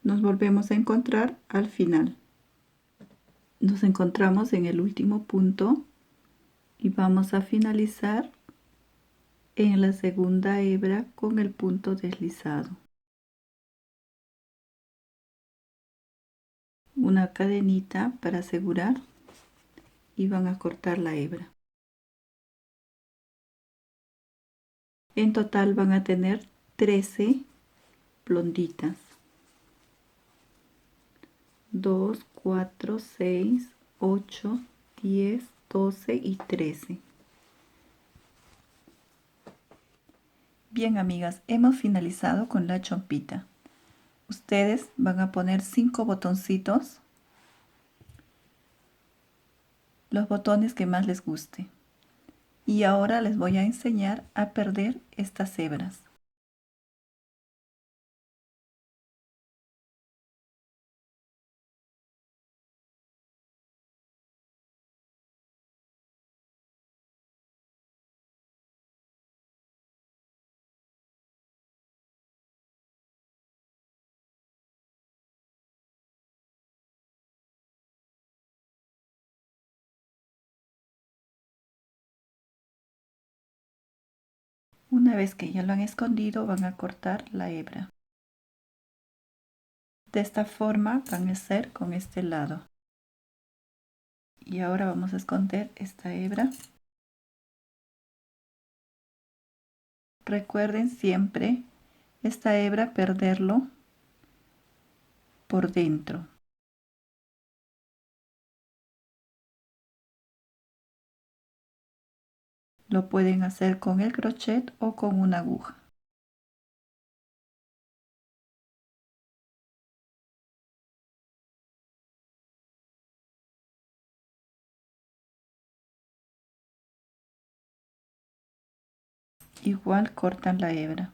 Nos volvemos a encontrar al final. Nos encontramos en el último punto y vamos a finalizar en la segunda hebra con el punto deslizado. Una cadenita para asegurar y van a cortar la hebra. En total van a tener 13 blonditas. 2, 4, 6, 8, 10, 12 y 13. Bien, amigas, hemos finalizado con la chompita. Ustedes van a poner 5 botoncitos, los botones que más les guste. Y ahora les voy a enseñar a perder estas hebras. Una vez que ya lo han escondido, van a cortar la hebra. De esta forma van a hacer con este lado. Y ahora vamos a esconder esta hebra. Recuerden siempre esta hebra perderlo por dentro. Lo pueden hacer con el crochet o con una aguja. Igual cortan la hebra.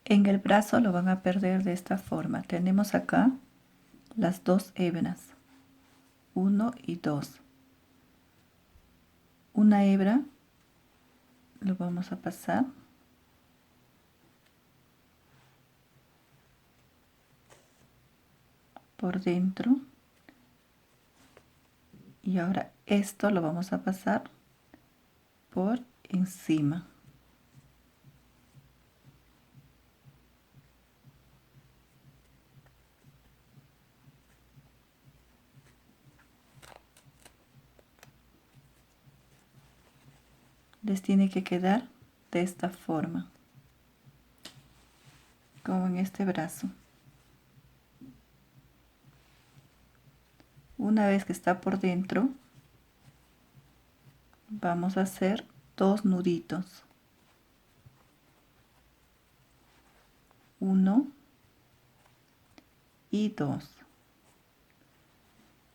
En el brazo lo van a perder de esta forma. Tenemos acá las 2 hebras, 1 y 2. Una hebra lo vamos a pasar por dentro y ahora esto lo vamos a pasar por encima. Les tiene que quedar de esta forma, como en este brazo. Una vez que está por dentro, vamos a hacer 2 nuditos. 1 y 2.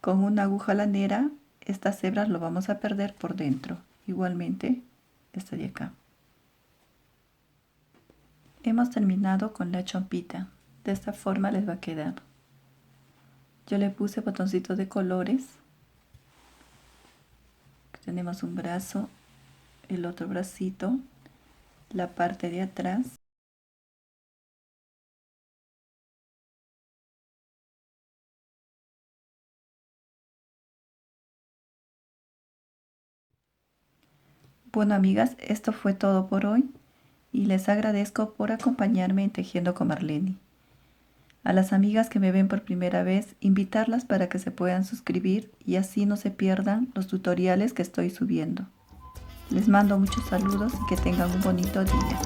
Con una aguja lanera, estas hebras lo vamos a perder por dentro. Igualmente, esta de acá. Hemos terminado con la chompita. De esta forma les va a quedar. Yo le puse botoncitos de colores. Tenemos un brazo, el otro bracito, la parte de atrás. Bueno, amigas, esto fue todo por hoy y les agradezco por acompañarme en Tejiendo con Marleni. A las amigas que me ven por primera vez, invitarlas para que se puedan suscribir y así no se pierdan los tutoriales que estoy subiendo. Les mando muchos saludos y que tengan un bonito día.